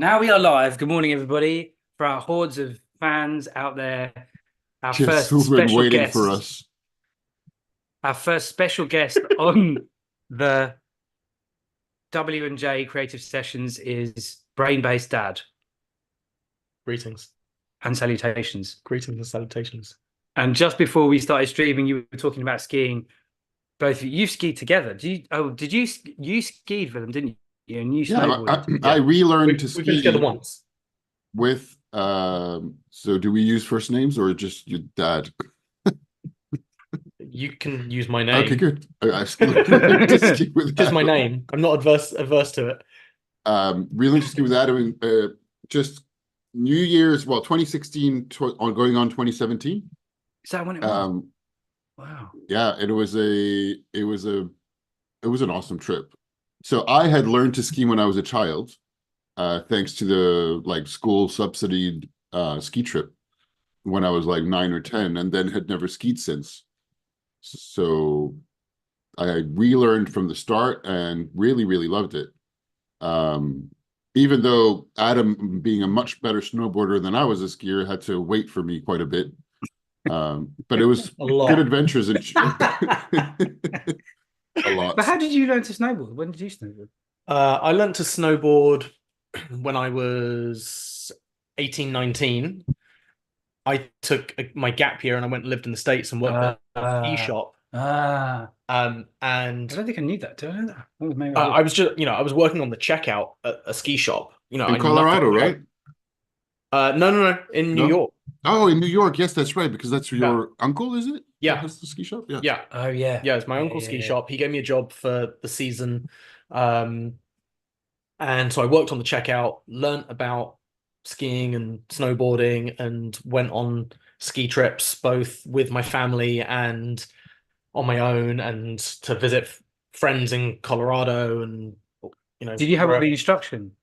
Now we are live. Good morning, everybody. For our hordes of fans out there, our Yes, first who've been special waiting for guest, us. our first special guest on the W&J Creative Sessions is Brain-Based Dad Greetings. and salutations. Greetings and salutations. And just before we started streaming, you were talking about skiing. Both of you skied together. Did you skied with them, didn't you? And you Yeah, snowboarded. I relearned to We've been together ski once. with so do we use first names or just your dad? You can use my name. Okay, good. I still to ski with Just my Adam. name. I'm not averse to it. Relearned to ski with Adam just New Year's, 2016 going on 2017. Is that when it was? Wow. Yeah, it was an awesome trip. So I had learned to ski when I was a child, thanks to the school subsidied ski trip when I was like 9 or 10, and then had never skied since. So I relearned from the start and really, really loved it. Even though Adam, being a much better snowboarder than I was a skier, had to wait for me quite a bit. But it was good adventures and a lot. But how did you learn to snowboard? When did you snowboard? I learned to snowboard when I was 18, 19. I took my gap year and I went and lived in the States and worked at a ski shop. And I don't think I knew that. Do I know that? Oh, maybe I was just, I was working on the checkout at a ski shop. In Colorado, right? No, in New York. Oh, in New York, yes, that's right, because that's your uncle, is it? Yeah, that has the ski shop. Yeah. Yeah. Oh, yeah. Yeah, it's my uncle's ski shop. He gave me a job for the season, and so I worked on the checkout, learnt about skiing and snowboarding, and went on ski trips both with my family and on my own, and to visit friends in Colorado, and Did you have all the instruction?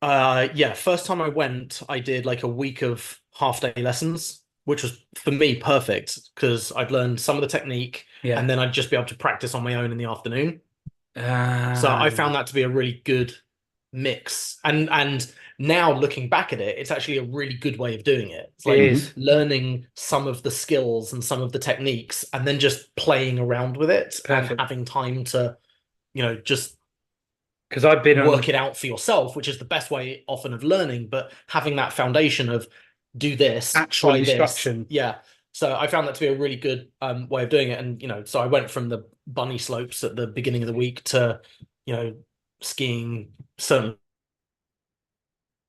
Yeah, first time I went, I did like a week of half-day lessons, which was for me perfect because I'd learned some of the technique, and then I'd just be able to practice on my own in the afternoon. So I found that to be a really good mix, and now looking back at it, it's actually a really good way of doing it. It's like learning some of the skills and some of the techniques, and then just playing around with it and having time to, just because I've been work it out for yourself, which is the best way often of learning, but having that foundation of do this, actual try instruction. This. Yeah. So I found that to be a really good way of doing it. And, so I went from the bunny slopes at the beginning of the week to, skiing certain.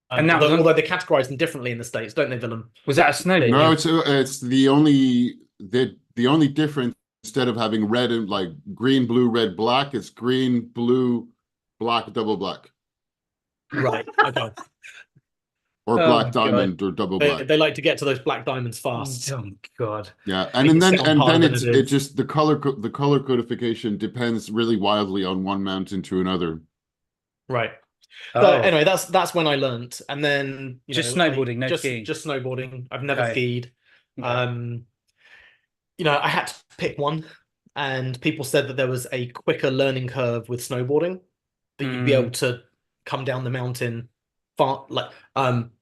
And now, although they categorize them differently in the States, don't they, Willem? Was that a snow day? No, it's the only difference. Instead of having red and green, blue, red, black, it's green, blue, black, double black. Right. Okay. Or black diamond or double black. They like to get to those black diamonds fast. Oh God. Yeah, and then it just the color codification depends really wildly on one mountain to another. Right. So anyway, that's when I learned, and then just snowboarding, no skiing. Just snowboarding. I've never skied. Okay. I had to pick one, and people said that there was a quicker learning curve with snowboarding, that you'd be able to come down the mountain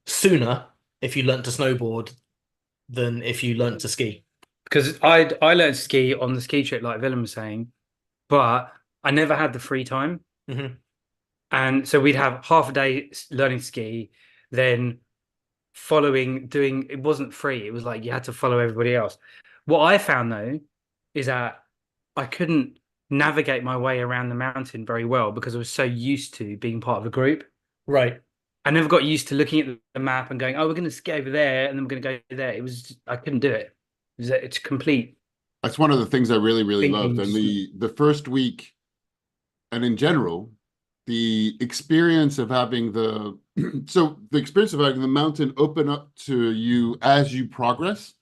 sooner if you learnt to snowboard than if you learnt to ski. Because I learned to ski on the ski trip, like Willem was saying, but I never had the free time. And so we'd have half a day learning to ski, then it wasn't free. It was like you had to follow everybody else. What I found, though, is that I couldn't navigate my way around the mountain very well because I was so used to being part of a group. Right. I never got used to looking at the map and going, oh, we're going to ski over there and then we're going to go there. I couldn't do it. It's complete. That's one of the things I really, really loved. And the first week, and in general, the experience of having the mountain open up to you as you progress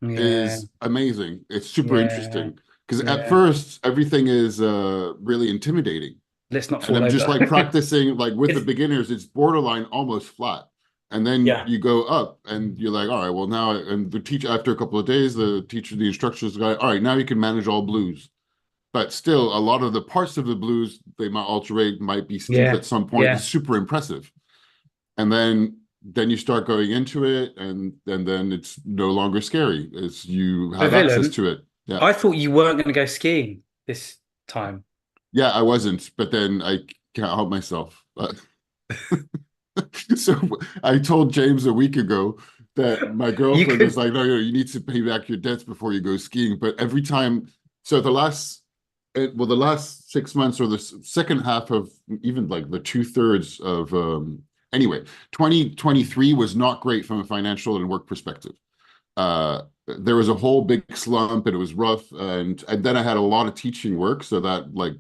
is amazing. It's super interesting because at first everything is really intimidating. Let's not fall and I'm over. just practicing with the beginners, it's borderline almost flat. And then you go up and you're like, all right, well now, and the teacher, after a couple of days, the instructor's guy, all right, now you can manage all blues. But still, a lot of the parts of the blues, they might alterate, might be steep at some point. It's super impressive. And then you start going into it, and then it's no longer scary. It's you have access to it. Yeah. I thought you weren't going to go skiing this time. Yeah, I wasn't, but then I can't help myself. So I told James a week ago that my girlfriend was like, no, you need to pay back your debts before you go skiing. But every time, so the last 6 months, or the second half of even like the 2/3 of, anyway, 2023 was not great from a financial and work perspective. There was a whole big slump, and it was rough. And then I had a lot of teaching work. So that, like,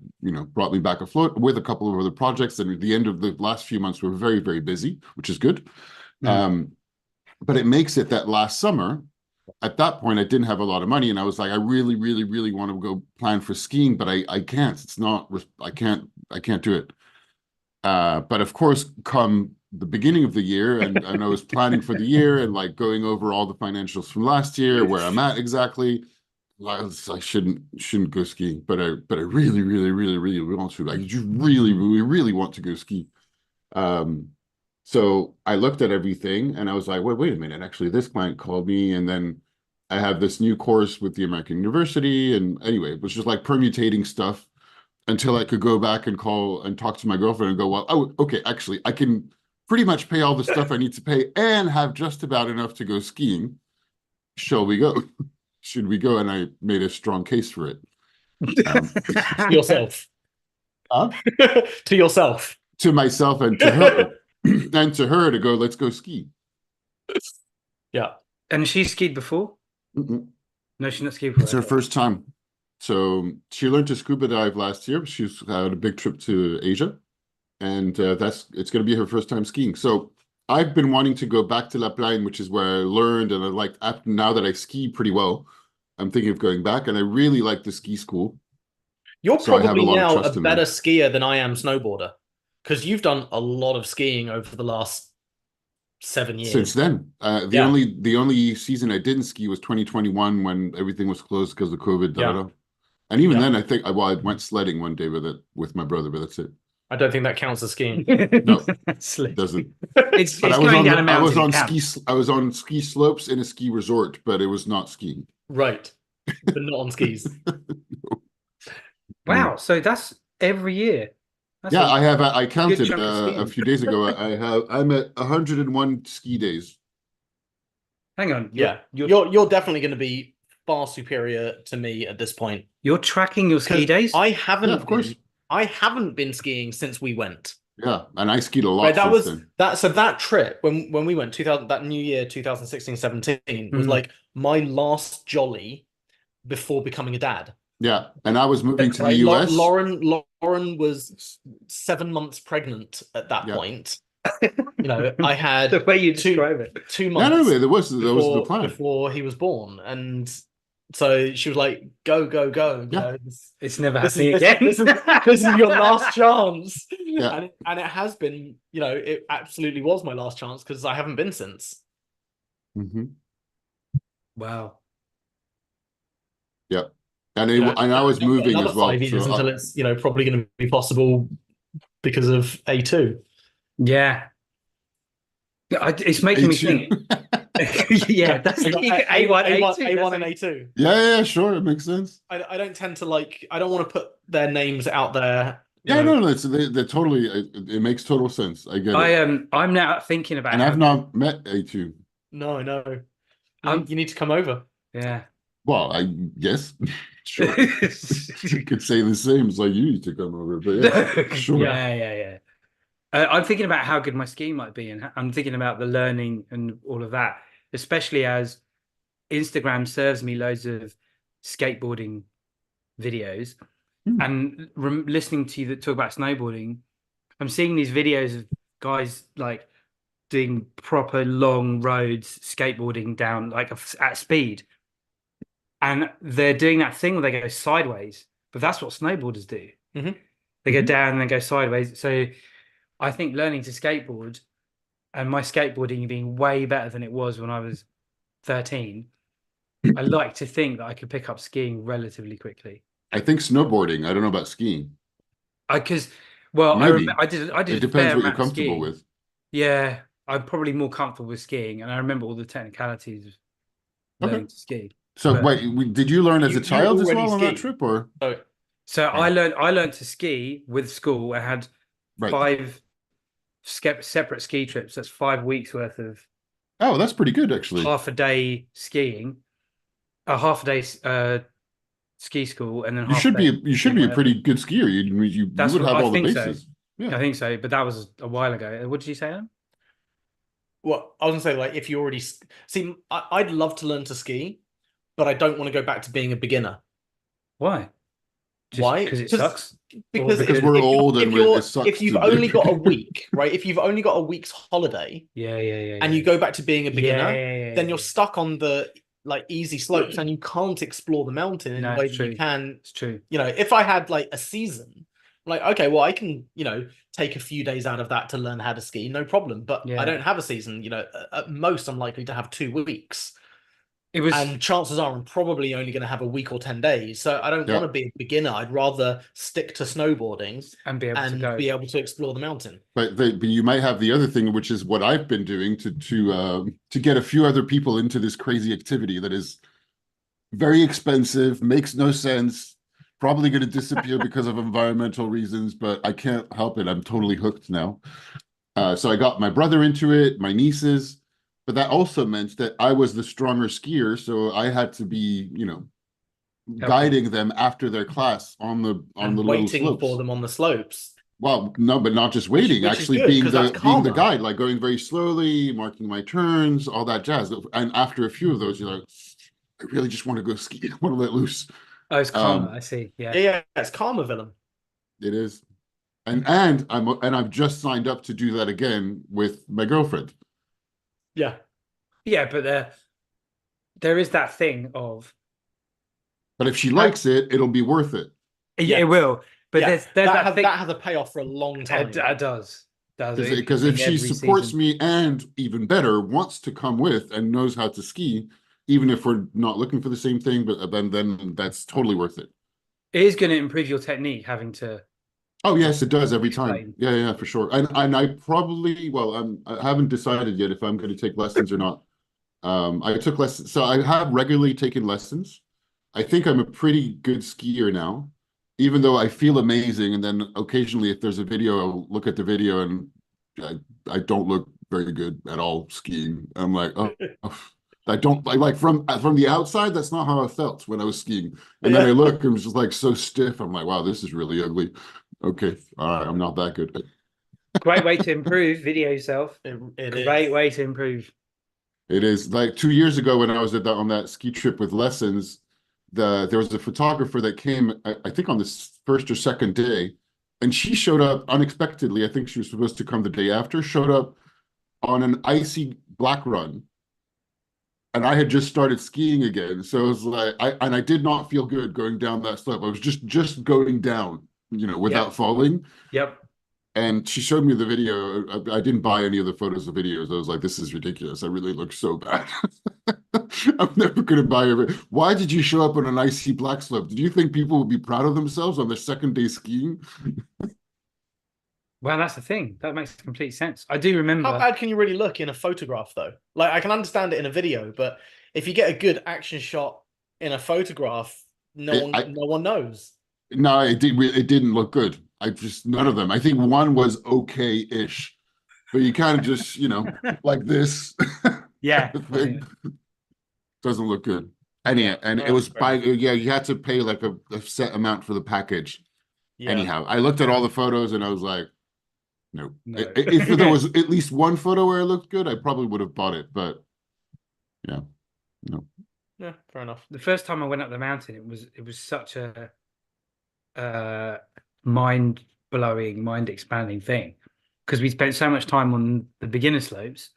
brought me back afloat with a couple of other projects. And at the end of the last few months, we were very, very busy, which is good. But it makes it that last summer, at that point, I didn't have a lot of money. And I was like, I really, really, really want to go plan for skiing, but I can't. I can't do it. But of course, come the beginning of the year, and I was planning for the year and like going over all the financials from last year, where I'm at exactly. I shouldn't go skiing, but I really, really, really, really want to. Like, you really, really, really want to go ski. So I looked at everything, and I was like, wait a minute. Actually, this client called me, and then I have this new course with the American University, and anyway, it was just like permutating stuff until I could go back and call and talk to my girlfriend and go, well, oh, okay, actually, I can pretty much pay all the stuff I need to pay and have just about enough to go skiing. Shall we go? Should we go? And I made a strong case for it. To yourself. Huh? To yourself. To myself and to her. And to her to go, let's go ski. Yeah. And she skied before? Mm-mm. No, she's not skied before. It's her first time. So she learned to scuba dive last year. She's had a big trip to Asia, and it's going to be her first time skiing. So I've been wanting to go back to La Plagne, which is where I learned, and I like, now that I ski pretty well, I'm thinking of going back, and I really like the ski school. You're probably now a better skier than I am snowboarder, because you've done a lot of skiing over the last 7 years. Since then, the only season I didn't ski was 2021, when everything was closed because of COVID. And even then, I think I went sledding one day with my brother, but that's it. I don't think that counts as skiing. No, it doesn't. I was on ski slopes in a ski resort, but it was not skiing. Right, but not on skis. No. Wow, so that's every year. I counted a few days ago. I'm at 101 ski days. Hang on. You're definitely going to be far superior to me at this point. You're tracking your ski days? I haven't been skiing since we went. Yeah, and I skied a lot. So that trip when we went, that new year 2016-17 was like my last jolly before becoming a dad. Yeah, and I was moving to the US. Lauren was 7 months pregnant at that point. I had the way you describe it. 2 months. No, there was the plan before he was born, and so she was like, "Go." Yeah. It's never happening again. This is your last chance. Yeah. And it has been. It absolutely was my last chance, because I haven't been since. Mm-hmm. Wow. Yeah. And I was moving as well. 5 years until it's probably going to be possible because of A2. Yeah. It's making me think. Yeah, that's A1, A1 and A2. Yeah, sure, it makes sense. I don't tend to I don't want to put their names out there. No, they're totally. It makes total sense. I get it. I'm now thinking about. And I've not met A2. No. You need to come over. Yeah. Well, yes, sure. You could say the same. It's like, you need to come over, but yeah, sure. Yeah. I'm thinking about how good my skiing might be, and I'm thinking about the learning and all of that, especially as Instagram serves me loads of skateboarding videos, and listening to you that talk about snowboarding. I'm seeing these videos of guys like doing proper long roads, skateboarding down like at speed. And they're doing that thing where they go sideways, but that's what snowboarders do. Mm-hmm. They go down and then go sideways. So I think learning to skateboard, and my skateboarding being way better than it was when I was 13, I like to think that I could pick up skiing relatively quickly. I think snowboarding. I don't know about skiing. I did. It depends what you're comfortable with. Yeah, I'm probably more comfortable with skiing, and I remember all the technicalities of Okay. learning to ski. So But wait, did you learn as a You child as already well on that ski. trip, or So so oh, I learned to ski with school. I had right? 5 separate ski trips. That's 5 weeks worth of Oh, that's pretty good actually. half a day skiing, a half a day ski school, and then half a day You should doing be a whatever. pretty good skier. You That's would what have I all the think so. bases. Yeah. I think so, but that was a while ago. What did you say, Adam? well, I was gonna say like if you already see, I'd love to learn to ski, but I don't want to go back to being a beginner. Why? Just Why? because it sucks, or Because Because because we're old and it if sucks you've to be. only got a week, right? If you've only got a week's holiday yeah, yeah, yeah, and you yeah, go back to being a yeah, beginner, yeah, yeah, then yeah. you're stuck on the like easy slopes and you can't explore the mountain in the No, way it's that you true. can. It's true. You know, if I had like a season, like okay, well I can, take a few days out of that to learn how to ski, no problem. But I Yeah, don't have a season, at most I'm likely to have 2 weeks. it was, And chances are I'm probably only going to have a week or 10 days. So I don't want Yeah. to be a beginner. I'd rather stick to snowboarding and be able to and go. be able to explore the mountain. But you might have the other thing, which is what I've been doing to get a few other people into this crazy activity that is very expensive, makes no sense, probably going to disappear because of environmental reasons, but I can't help it. I'm totally hooked now. So I got my brother into it, my nieces, but that also meant that I was the stronger skier, so I had to be, Helping. guiding them after their class on the And little waiting for slopes. them on the slopes, Well, no, but not just which waiting, which is actually good because that's being the karma. guide, like going very slowly, marking my turns, all that jazz. And after a few of those, you're like, I really just want to go ski. I want to let loose. Oh, it's karma. Um, I see. Yeah, Yeah, yeah, it's karma, villain. it is. And I've just signed up to do that again with my girlfriend. Yeah, yeah, but there is that thing of But if she how likes it, it'll be worth it. it yes, will. But yeah. there's That that has thing. that has a payoff for a long It, time. it does an Because interesting if she every supports season. me and even better wants to come with and knows how to ski, even if we're not looking for the same thing, but then that's totally worth it. It is going to improve your technique having to Oh yes, it does every time. explain. Yeah, yeah, for sure. And I probably, well, I haven't decided yet if I'm going to take lessons or not. I took lessons, so I have regularly taken lessons. I think I'm a pretty good skier now, even though I feel amazing. And then occasionally, if there's a video, I'll look at the video and I, I don't look very good at all skiing. I'm like, oh, I don't like from the outside. That's not how I felt when I was skiing. And then I Yeah, look, I'm just like so stiff. I'm like, wow, this is really ugly. Okay, all right, I'm not that good. Great way to improve video yourself. it Great is. way to improve. It is like 2 years ago when I was on that ski trip with lessons. There was a photographer that came, I think on the first or second day, and she showed up unexpectedly. I think she was supposed to come the day after. Showed up on an icy black run, and I had just started skiing again. So it was like, I did not feel good going down that slope. I was just going down, without Yep. falling. Yep. And she showed me the video. I didn't buy any of the photos or videos. I was like, this is ridiculous. I really look so bad. I'm never going to buy it. Why did you show up on an icy black slope? Did you think people would be proud of themselves on their second day skiing? Well, that's the thing. That makes complete sense. I do How remember. bad can you really look in a photograph, though? Like, I can understand it in a video, but if you get a good action shot in a photograph, no It, one, I no one knows. no, it didn't look good. I just none of them. I think one was okay-ish, but you kind of just like this Yeah. thing doesn't look good. And it Yeah, was fair enough. yeah, you had to pay like a set amount for the package. Yeah, Anyhow, I looked at all the photos and I was like, no. No. If there was at least one photo where it looked good, I probably would have bought it. But yeah, no. yeah, fair enough. The first time I went up the mountain, it was such a uh mind blowing, mind expanding thing because we spent so much time on the beginner slopes.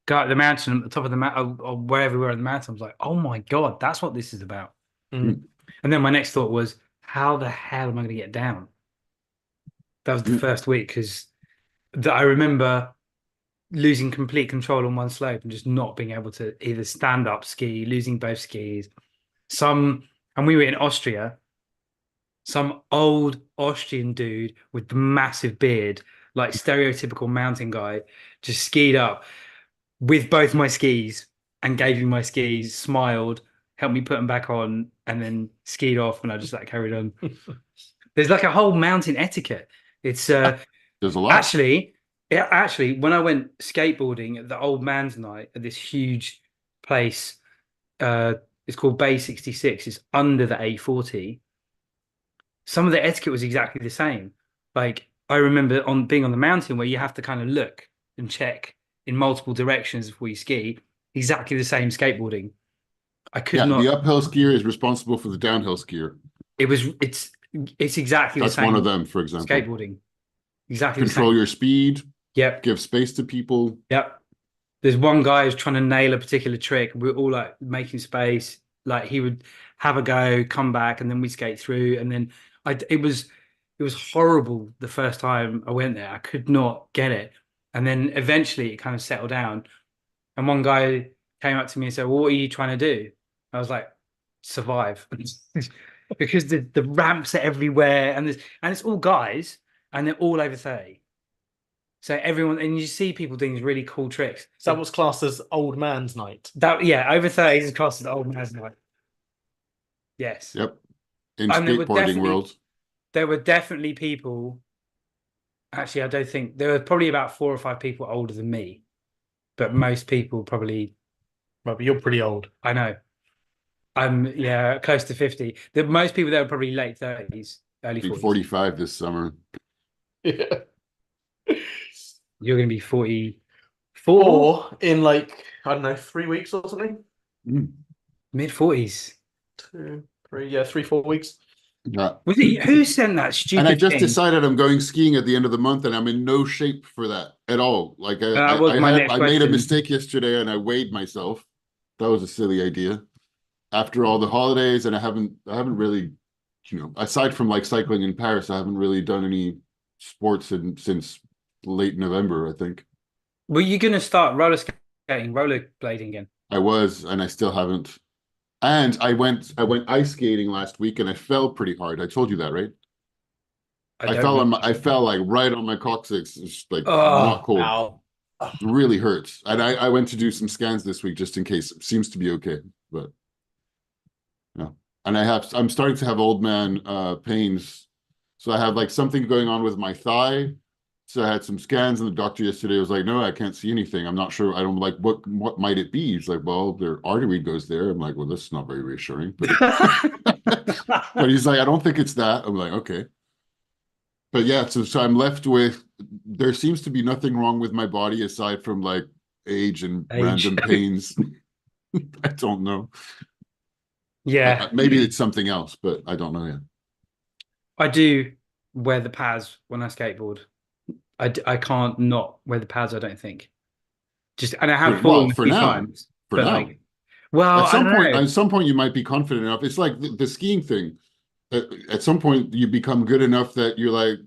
Go up the mountain at the top of the mountain or wherever we were on the mountain. I was like, oh my God, that's what this is about. Mm. And then my next thought was, how the hell am I going to get down? That was the Mm. first week because I remember losing complete control on one slope and just not being able to either stand up ski, losing both skis. And we were in Austria, some old Austrian dude with the massive beard like stereotypical mountain guy, just skied up with both my skis and gave me my skis, smiled, helped me put them back on, and then skied off, and I just like carried on. There's like a whole mountain etiquette. It's There's a lot. actually, when I went skateboarding at the old man's night at this huge place, it's called Bay 66. It's under the A40. Some of the etiquette was exactly the same. Like I remember on being on the mountain where you have to kind of look and check in multiple directions before you ski. Exactly the same skateboarding. I could Yeah, not. the uphill skier is responsible for the downhill skier. It's exactly the That's same. one of them, for example. Skateboarding. Exactly the Control same. your speed. Yep. Give space to people. Yep. There's one guy who's trying to nail a particular trick. We're all like making space. Like he would have a go, come back, and then we skate through. And then it was horrible the first time I went there. I could not get it. And then eventually it kind of settled down. And one guy came up to me and said, well, what are you trying to do? I was like, survive. Because the ramps are everywhere and it's all guys and they're all over 30. So everyone, and you see people doing these really cool tricks. So that was classed as old man's night. Over 30 is classed as old man's night. Yes. Yep. In And skateboarding world. There were definitely people. Actually, I don't think there were probably about 4 or 5 people older than me, but most people probably. Right, but you're pretty old. I know. I'm close to 50. Most people there were probably late 30s, early 40s. 45 this summer. Yeah. You're going to be 44 or in like, I don't know, 3 weeks or something. Mid 40s. 2, 3, yeah, 3, 4 weeks. Yeah. Was it who sent that stupid And I just thing? decided I'm going skiing at the end of the month, and I'm in no shape for that at all. Like I made a mistake yesterday, and I weighed myself. That was a silly idea. After all the holidays, and I haven't really, aside from like cycling in Paris, I haven't really done any sports since late November, I think. Were you going to start rollerblading again? I was, and I still haven't. And I went ice skating last week, and I fell pretty hard. I told you that, right? I fell like right on my coccyx. It's like not cool. Ow. It really hurts. And I went to do some scans this week just in case. It seems to be okay, but yeah. And I'm starting to have old man pains. So I have like something going on with my thigh. So I had some scans, and the doctor yesterday was like, no, I can't see anything. I'm not sure. I don't like what might it be? He's like, well, their artery goes there. I'm like, well, this is not very reassuring. But, but he's like, I don't think it's that. I'm like, okay. But yeah, so I'm left with, there seems to be nothing wrong with my body aside from like age and random pains. I don't know. Yeah. Maybe it's something else, but I don't know yet. I do wear the pads when I skateboard. I can't not wear the pads, I don't think. And I have fallen a few times. For now. Like, well, at some point you might be confident enough. It's like the skiing thing. At some point you become good enough that you're like,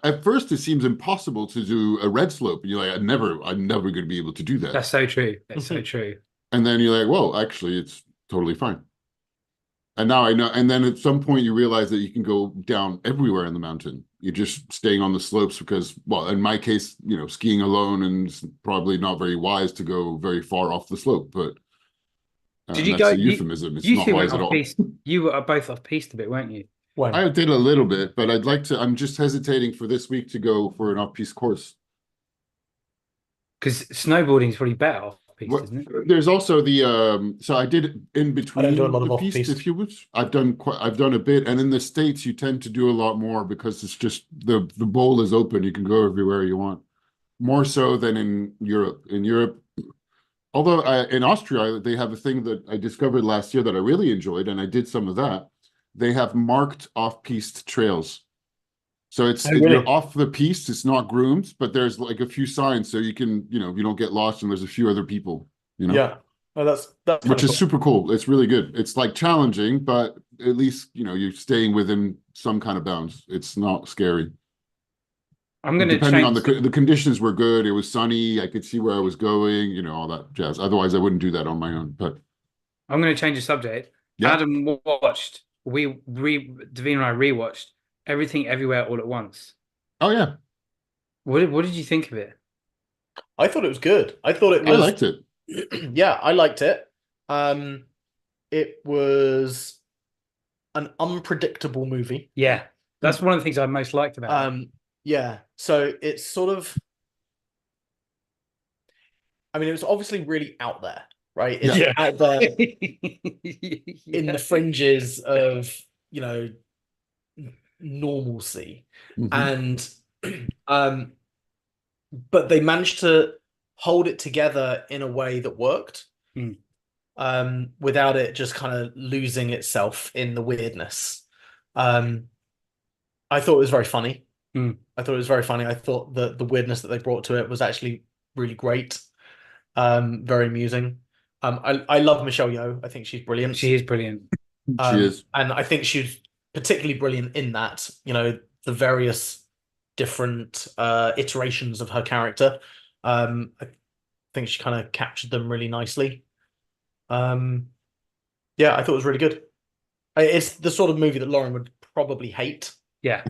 at first it seems impossible to do a red slope. You're like, I'm never going to be able to do that. That's so true. That's so true. And then you're like, well, actually it's totally fine. And now I know. And then at some point you realize that you can go down everywhere in the mountain. You're just staying on the slopes because, well, in my case, skiing alone, and it's probably not very wise to go very far off the slope. But did you go? A euphemism. It's not wise at all. You were both off piste a bit, weren't you? When? I did a little bit, but I'd like to. I'm just hesitating for this week to go for an off-piste course. Because snowboarding is probably better off piste, isn't it? There's also the so I did in between I don't do a lot the of piste, off-piste. if you would. I've done a bit, and in the States you tend to do a lot more because it's just the bowl is open. You can go everywhere you want, more so than in Europe. In Europe, although in Austria they have a thing that I discovered last year that I really enjoyed, and I did some of that. They have marked off-piste trails. So you're off the piste, it's not groomed, but there's like a few signs so you can, you don't get lost, and there's a few other people, Yeah. Oh, that's which is super cool. It's really good. It's like challenging, but at least, you're staying within some kind of bounds. It's not scary. Depending on the conditions were good. It was sunny. I could see where I was going, all that jazz. Otherwise I wouldn't do that on my own, but I'm going to change the subject. Yeah. Adam watched, Davina and I rewatched Everything Everywhere All at Once. Oh yeah. What did you think of it? I thought it was good. I thought it I was, liked it. yeah, I liked it. It was an unpredictable movie. Yeah, that's one of the things I most liked about it. Yeah, so it's sort of, I mean, it was obviously really out there, right? It's Yeah. out there in Yeah. the fringes of, you know, normalcy. Mhm. And but they managed to hold it together in a way that worked, Mm. without it just kind of losing itself in the weirdness. I thought it was very funny. Mm. I thought it was very funny. I thought that the weirdness that they brought to it was actually really great. Very amusing. I love Michelle Yeoh. I think she's brilliant. She is brilliant. She is. And I think she's particularly brilliant in that, you know, the various different iterations of her character. I think she kind of captured them really nicely. Yeah, I thought it was really good. It's the sort of movie that Lauren would probably hate. Yeah.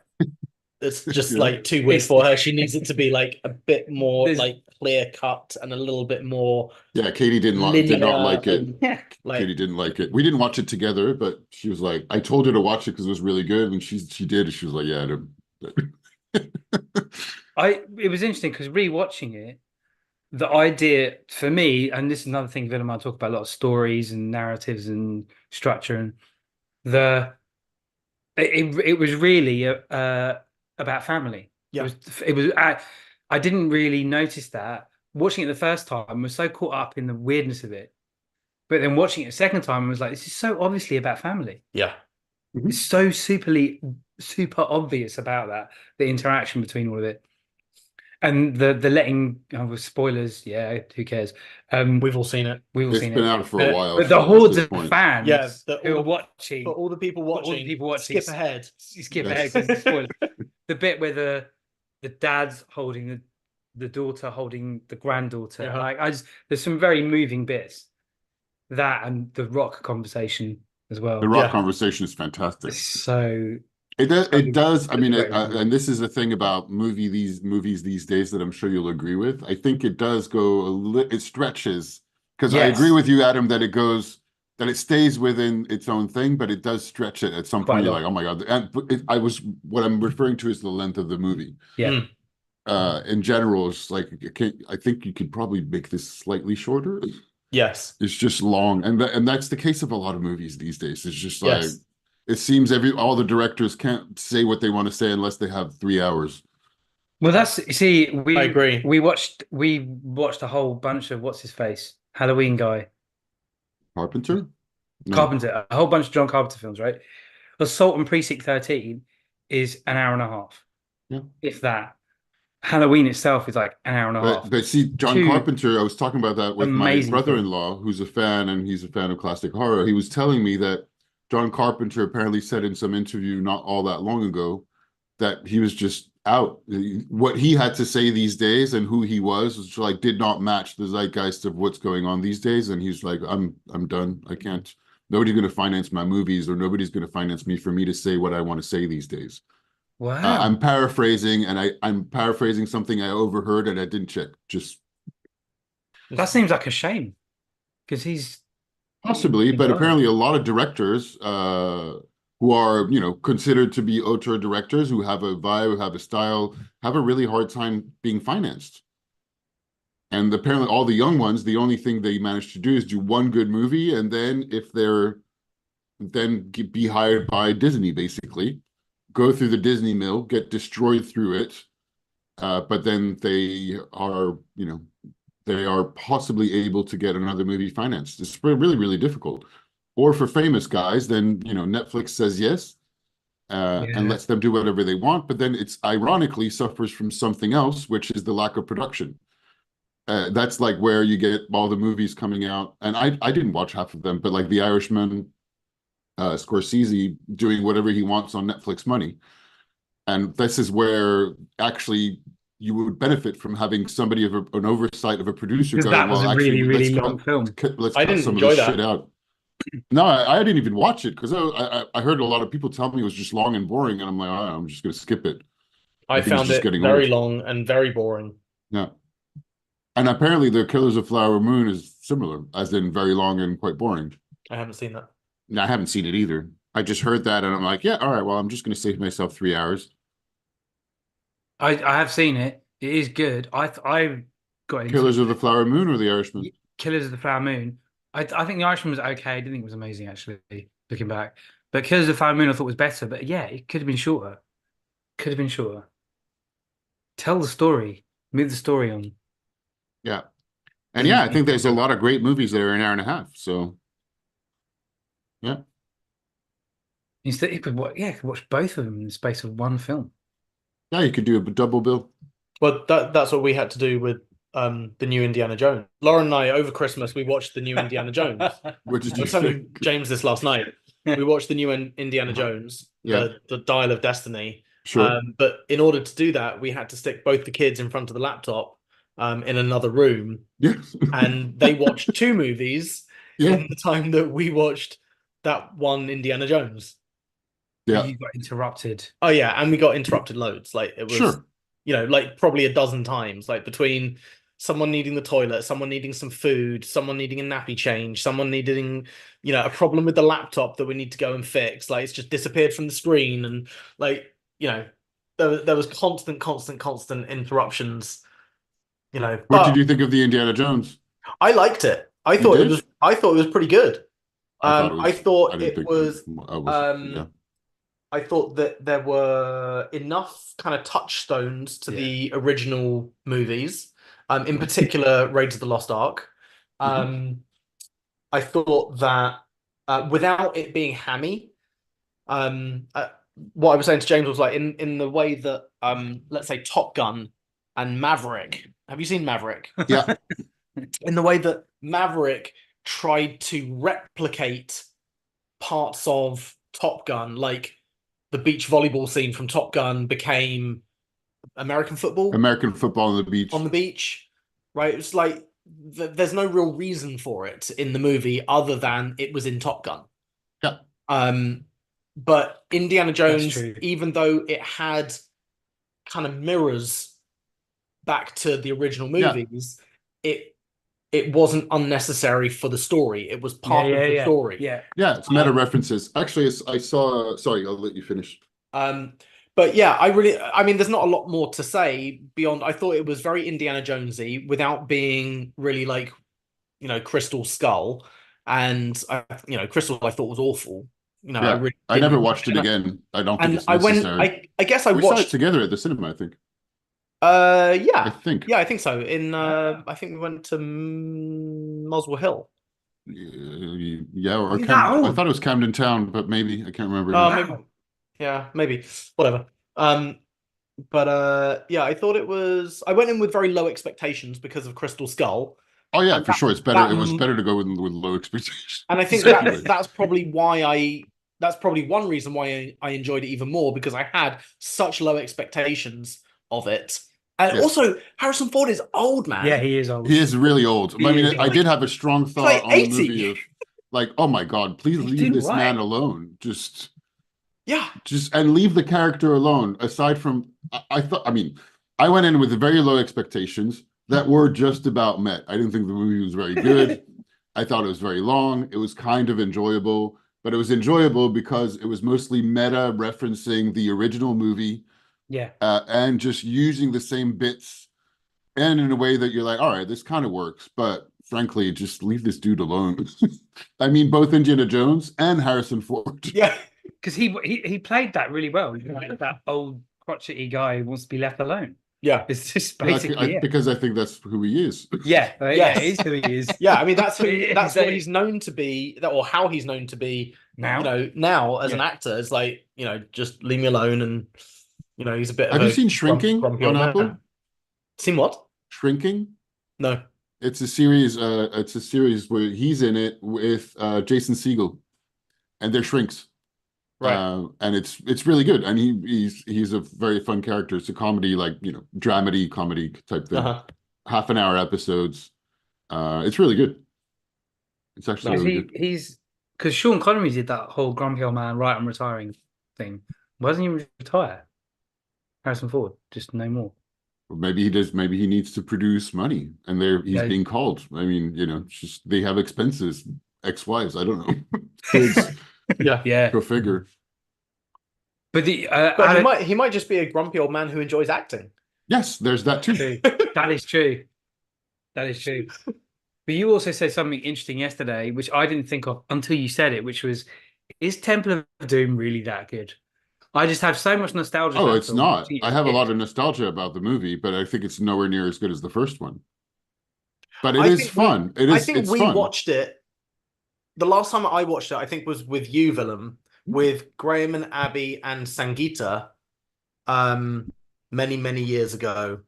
It's just Yeah. like too weird It's- for her. She needs it to be like a bit more There's- like clear cut and a little bit more Yeah, Katie did not linear like it. and, Yeah. like, Katie didn't like it. We didn't watch it together, but she was like, I told her to watch it because it was really good, and she did, and she was like, yeah, I don't. It was interesting because rewatching it, the idea for me, and this is another thing Willem and I talk about a lot of stories and narratives and structure, and the it was really about family. yeah, It was I didn't really notice that watching it the first time. I was so caught up in the weirdness of it, but then watching it a second time, I was like, this is so obviously about family. yeah, It's so super obvious about that, the interaction between all of it. And the letting with spoilers, yeah, who cares? we've all seen it. We've all It's seen been it. out for a while. But so the at hordes this of point- fans Yeah, who are watching, For all the people watching, skip ahead. skip Yes. ahead 'cause it's spoilers. The bit where the dad's holding the daughter holding the granddaughter. Yeah. Like there's some very moving bits. That and the rock conversation as well. The rock Yeah. conversation is fantastic. It's so It does. It does. I mean, Great movie. and this is the thing about movies these days that I'm sure you'll agree with. I think it does go it stretches, because I Yes. agree with you, Adam, that it stays within its own thing, but it does stretch it at some Quite point. a You're like, oh my God. And what I'm referring to is the length of the movie. yeah. In general, it's like I think you could probably make this slightly shorter. Yes. It's just long, and that's the case of a lot of movies these days. It's just like Yes. it seems all the directors can't say what they want to say unless they have 3 hours. Well, I agree. We watched a whole bunch of what's his face Halloween guy Carpenter? No. Carpenter, a whole bunch of John Carpenter films, right? Assault on Precinct 13 is an hour and a half, Yeah. if that. Halloween itself is like an hour and a half. But see, John Two Carpenter, I was talking about that with my amazing brother-in-law, who's a fan, and he's a fan of classic horror. He was telling me that John Carpenter apparently said in some interview not all that long ago that he was just out. What he had to say these days and who he was like did not match the zeitgeist of what's going on these days. And he's like, I'm done. I can't. Nobody's going to finance my movies, or nobody's going to finance me for me to say what I want to say these days. Wow. I'm paraphrasing, and I'm paraphrasing something I overheard and I didn't check. Just That seems like a shame because he's possibly, but apparently a lot of directors who are, considered to be auteur directors, who have a vibe, who have a style, have a really hard time being financed. And apparently all the young ones, the only thing they manage to do is do one good movie, and then if they're be hired by Disney, basically, go through the Disney mill, get destroyed through it, but then they are possibly able to get another movie financed. It's really, really difficult. Or for famous guys, then Netflix says yes, and lets them do whatever they want. But then it's ironically suffers from something else, which is the lack of production. That's like where you get all the movies coming out, and I didn't watch half of them, but like The Irishman, Scorsese doing whatever he wants on Netflix money. And this is where actually you would benefit from having somebody of an oversight of a producer because going, that was well, a actually, really let's long film. let's I cut didn't some of enjoy this that. shit out. No, I didn't even watch it because I heard a lot of people tell me it was just long and boring, and I'm like, I'm just going to skip it. I think it's found just it getting very old. long and very boring. Yeah. And apparently the Killers of Flower Moon is similar, as in very long and quite boring. I haven't seen that. I haven't seen it either. I just heard that and I'm like, yeah, all right, well, I'm just going to save myself 3 hours. I have seen it. It is good. I got into Killers of the Flower Moon or The Irishman? Killers of the Flower Moon. I think The Irishman was okay. I didn't think it was amazing actually, looking back. But Killers of the Flower Moon I thought was better. But yeah, it could have been shorter. Could have been shorter. Tell the story. Move the story on. Yeah. And Doesn't yeah, need I to be think there's a longer. lot of great movies that are an hour and a half. So yeah. Instead, you could watch, yeah, you could watch both of them in the space of one film. Yeah, you could do a double bill. Well, that's what we had to do with the new Indiana Jones. Lauren and I over Christmas we watched the new Indiana Jones. What did I you was telling think? James this last night. We watched the new Indiana Jones, Yeah, the Dial of Destiny. sure. But in order to do that, we had to stick both the kids in front of the laptop in another room, Yeah. and they watched two movies Yeah. in the time that we watched that one Indiana Jones. Yeah. You got interrupted. Oh yeah, and we got interrupted loads. Like it was, Sure. like probably a dozen times. Like between someone needing the toilet, someone needing some food, someone needing a nappy change, someone needing, a problem with the laptop that we need to go and fix. Like it's just disappeared from the screen, and like there was constant interruptions. What did But you think of the Indiana Jones? I liked it. You did? I thought it was pretty good. I thought it I was, I thought didn't it think was. I was, yeah. I thought that there were enough kind of touchstones to the original movies, in particular Raiders of the Lost Ark. I thought that without it being hammy, what I was saying to James was like in the way that let's say Top Gun and Maverick. Have you seen Maverick? Yeah. In the way that Maverick tried to replicate parts of Top Gun, like the beach volleyball scene from Top Gun became American football on the beach. on the beach, right? It's like there's no real reason for it in the movie other than it was in Top Gun. Yeah. But Indiana Jones, even though it had kind of mirrors back to the original movies, it wasn't unnecessary for the story. It was part of the story. Yeah. Yeah, it's meta references. Actually, I saw, sorry, I'll let you finish. But yeah, I mean, there's not a lot more to say beyond, I thought it was very Indiana Jonesy without being really like, Crystal Skull. And, Crystal I thought was awful. Yeah, I never watched it again. I don't think it's necessary. I guess I we watched saw it together at the cinema, I think. Yeah. I think so. I think we went to Muswell Hill. Yeah, or I thought it was Camden Town, but maybe I can't remember. Maybe. Yeah, maybe. Whatever. But yeah, I thought it was. I went in with very low expectations because of Crystal Skull. Oh yeah, for sure. It's better. It was better to go with low expectations. And I think that's probably why that's probably one reason why I enjoyed it even more, because I had such low expectations of it. And also, Harrison Ford is old, man. Yeah, he is old. He is really old. I mean, I did have a strong thought on 80. the movie of, like, oh my God, please leave this man alone. Just and leave the character alone. Aside from, I went in with very low expectations that were just about met. I didn't think the movie was very good. I thought it was very long. It was kind of enjoyable, but it was enjoyable because it was mostly meta referencing the original movie. Yeah. And just using the same bits and in a way that you're like, all right, this kind of works, but frankly, just leave this dude alone. I mean, both Indiana Jones and Harrison Ford. Yeah. Because he played that really well. Like that old crotchety guy who wants to be left alone. Yeah. It's just basically because I think that's who he is. Yeah. Yeah, it is who he is. Yeah, I mean, that's what he's known to be, or how he's known to be now. Now as an actor, it's like, just leave me alone. And he's a bit. Have you seen Shrinking on Apple? Seen what? Shrinking? No. It's a series. It's a series where he's in it with Jason Segel, and they're shrinks. Right. And it's really good, and he's a very fun character. It's a comedy, like dramedy comedy type thing. Half an hour episodes. It's really good. It's actually really good. He's because Sean Connery did that whole Grumpy Old Man, right, I'm retiring thing. Why doesn't he retire? Harrison Ford, just no more. Maybe he does. Maybe he needs to produce money, and he's being called. I mean, it's just they have expenses, ex-wives. I don't know, kids. Yeah. Go figure. But he might just be a grumpy old man who enjoys acting. Yes, there's that too. That is true. That is true. But you also said something interesting yesterday, which I didn't think of until you said it, which was, is Temple of Doom really that good? I just have so much nostalgia. Oh, it's not. I have a lot of nostalgia about the movie, but I think it's nowhere near as good as the first one. But it is fun. I think we watched it. The last time I watched it, I think, was with you, Willem, with Graham and Abby and Sangeeta, many years ago.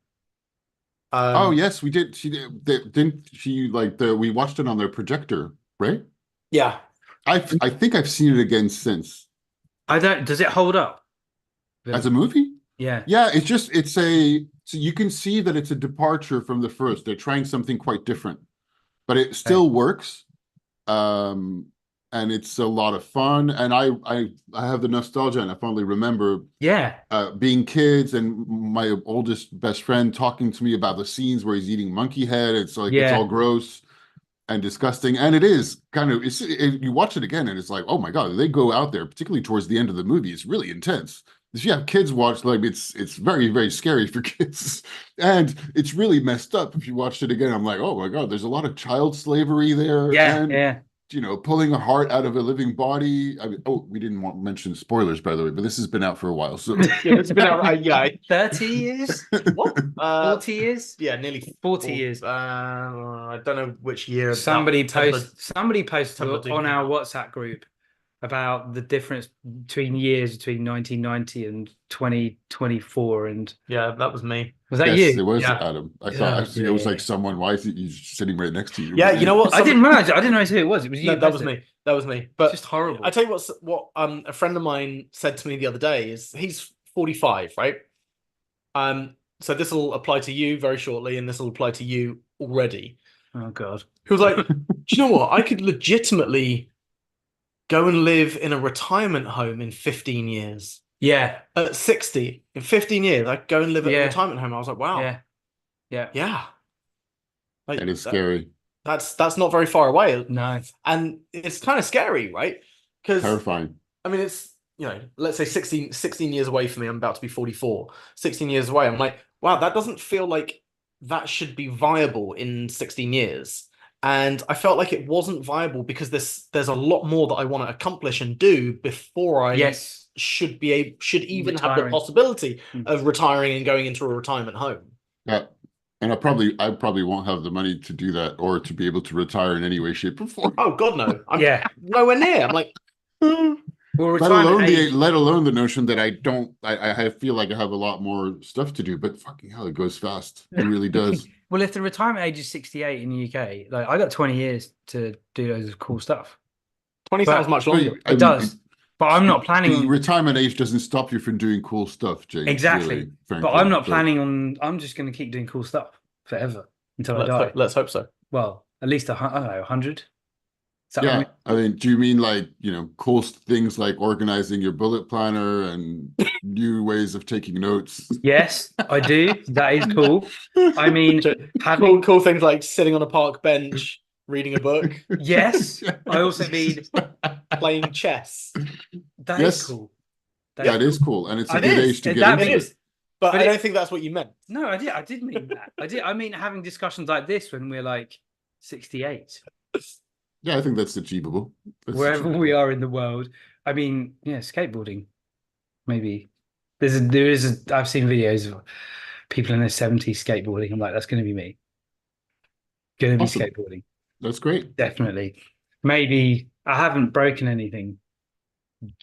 Oh yes, we did. Didn't she we watched it on their projector, right? Yeah. I think I've seen it again since. Does it hold up? As a movie? Yeah. Yeah, so you can see that it's a departure from the first. They're trying something quite different, but it still works. And it's a lot of fun. And I have the nostalgia, and I fondly remember being kids and my oldest best friend talking to me about the scenes where he's eating monkey head. It's like it's all gross and disgusting, and it is kind of you watch it again and it's like, oh my god, they go out there, particularly towards the end of the movie. It's really intense. If you have kids watch, like it's very, very scary for kids, and it's really messed up. If you watched it again, I'm like, oh my god, there's a lot of child slavery there, and pulling a heart out of a living body. I mean, we didn't mention spoilers, by the way, but this has been out for a while, so it's been out 30 years. What? 40 years? Yeah, nearly 40 years. I don't know which year. Somebody posted on our WhatsApp group about the difference between years between 1990 and 2024, and yeah, that was me. Was that you? It was Adam. I thought it was like someone. Why is he sitting right next to you? Yeah, you know what? I didn't realize. I didn't know who it was. It was you. No, that was me. That was me. But it's just horrible. I tell you what a friend of mine said to me the other day is he's 45, right? So this will apply to you very shortly, and this will apply to you already. Oh God. He was like, do you know what? I could legitimately go and live in a retirement home in 15 years. Yeah. At 60, in 15 years, I go and live at a retirement home. I was like, wow. Yeah. Like, and it's scary. That's not very far away. No. And it's kind of scary, right? Because terrifying. I mean, it's, let's say 16 years away for me. I'm about to be 44. 16 years away. I'm like, wow, that doesn't feel like that should be viable in 16 years. And I felt like it wasn't viable because there's a lot more that I want to accomplish and do before I should even have the possibility of retiring and going into a retirement home. Yeah. And I probably won't have the money to do that or to be able to retire in any way, shape, or form. Oh God, no. I'm nowhere near. I'm like, let alone the notion that I feel like I have a lot more stuff to do, but fucking hell, it goes fast. It really does. Well, if the retirement age is 68 in the UK, like I got 20 years to do loads of cool stuff. 20 sounds much longer. It does. But I'm not planning on... Retirement age doesn't stop you from doing cool stuff, James. Exactly. Really, frankly, but I'm not planning on... I'm just going to keep doing cool stuff forever until I die. Let's hope so. Well, at least, I don't know, 100? Yeah. I mean, do you mean like, cool things like organizing your bullet planner and new ways of taking notes? Yes, I do. That is cool. I mean, cool things like sitting on a park bench, reading a book. Yes. I also mean playing chess. That is cool. It is cool. And it's a good age to get into it. But I don't think that's what you meant. No, I did mean that. I mean having discussions like this when we're like 68. Yeah, I think that's achievable. Wherever we are in the world. I mean, skateboarding. Maybe. I've seen videos of people in their 70s skateboarding. I'm like, that's going to be me. Going to be skateboarding. That's great. Definitely. Maybe I haven't broken anything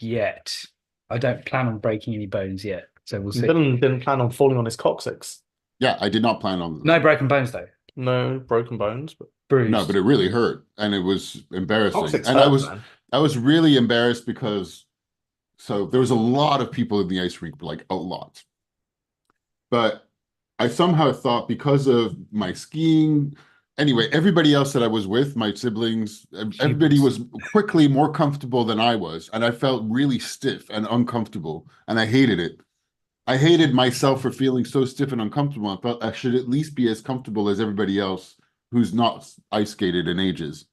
yet. I don't plan on breaking any bones yet. So we'll see. Didn't plan on falling on his coccyx. Yeah, I did not plan on... No broken bones, though. No broken bones, but... Bruised. No, but it really hurt, and it was embarrassing. Coccyx and hurt, I was really embarrassed because there was a lot of people in the ice rink, like a lot. But I somehow thought because of my skiing, anyway, everybody else that I was with, my siblings, everybody was quickly more comfortable than I was, and I felt really stiff and uncomfortable, and I hated it. I hated myself for feeling so stiff and uncomfortable. I felt I should at least be as comfortable as everybody else who's not ice skated in ages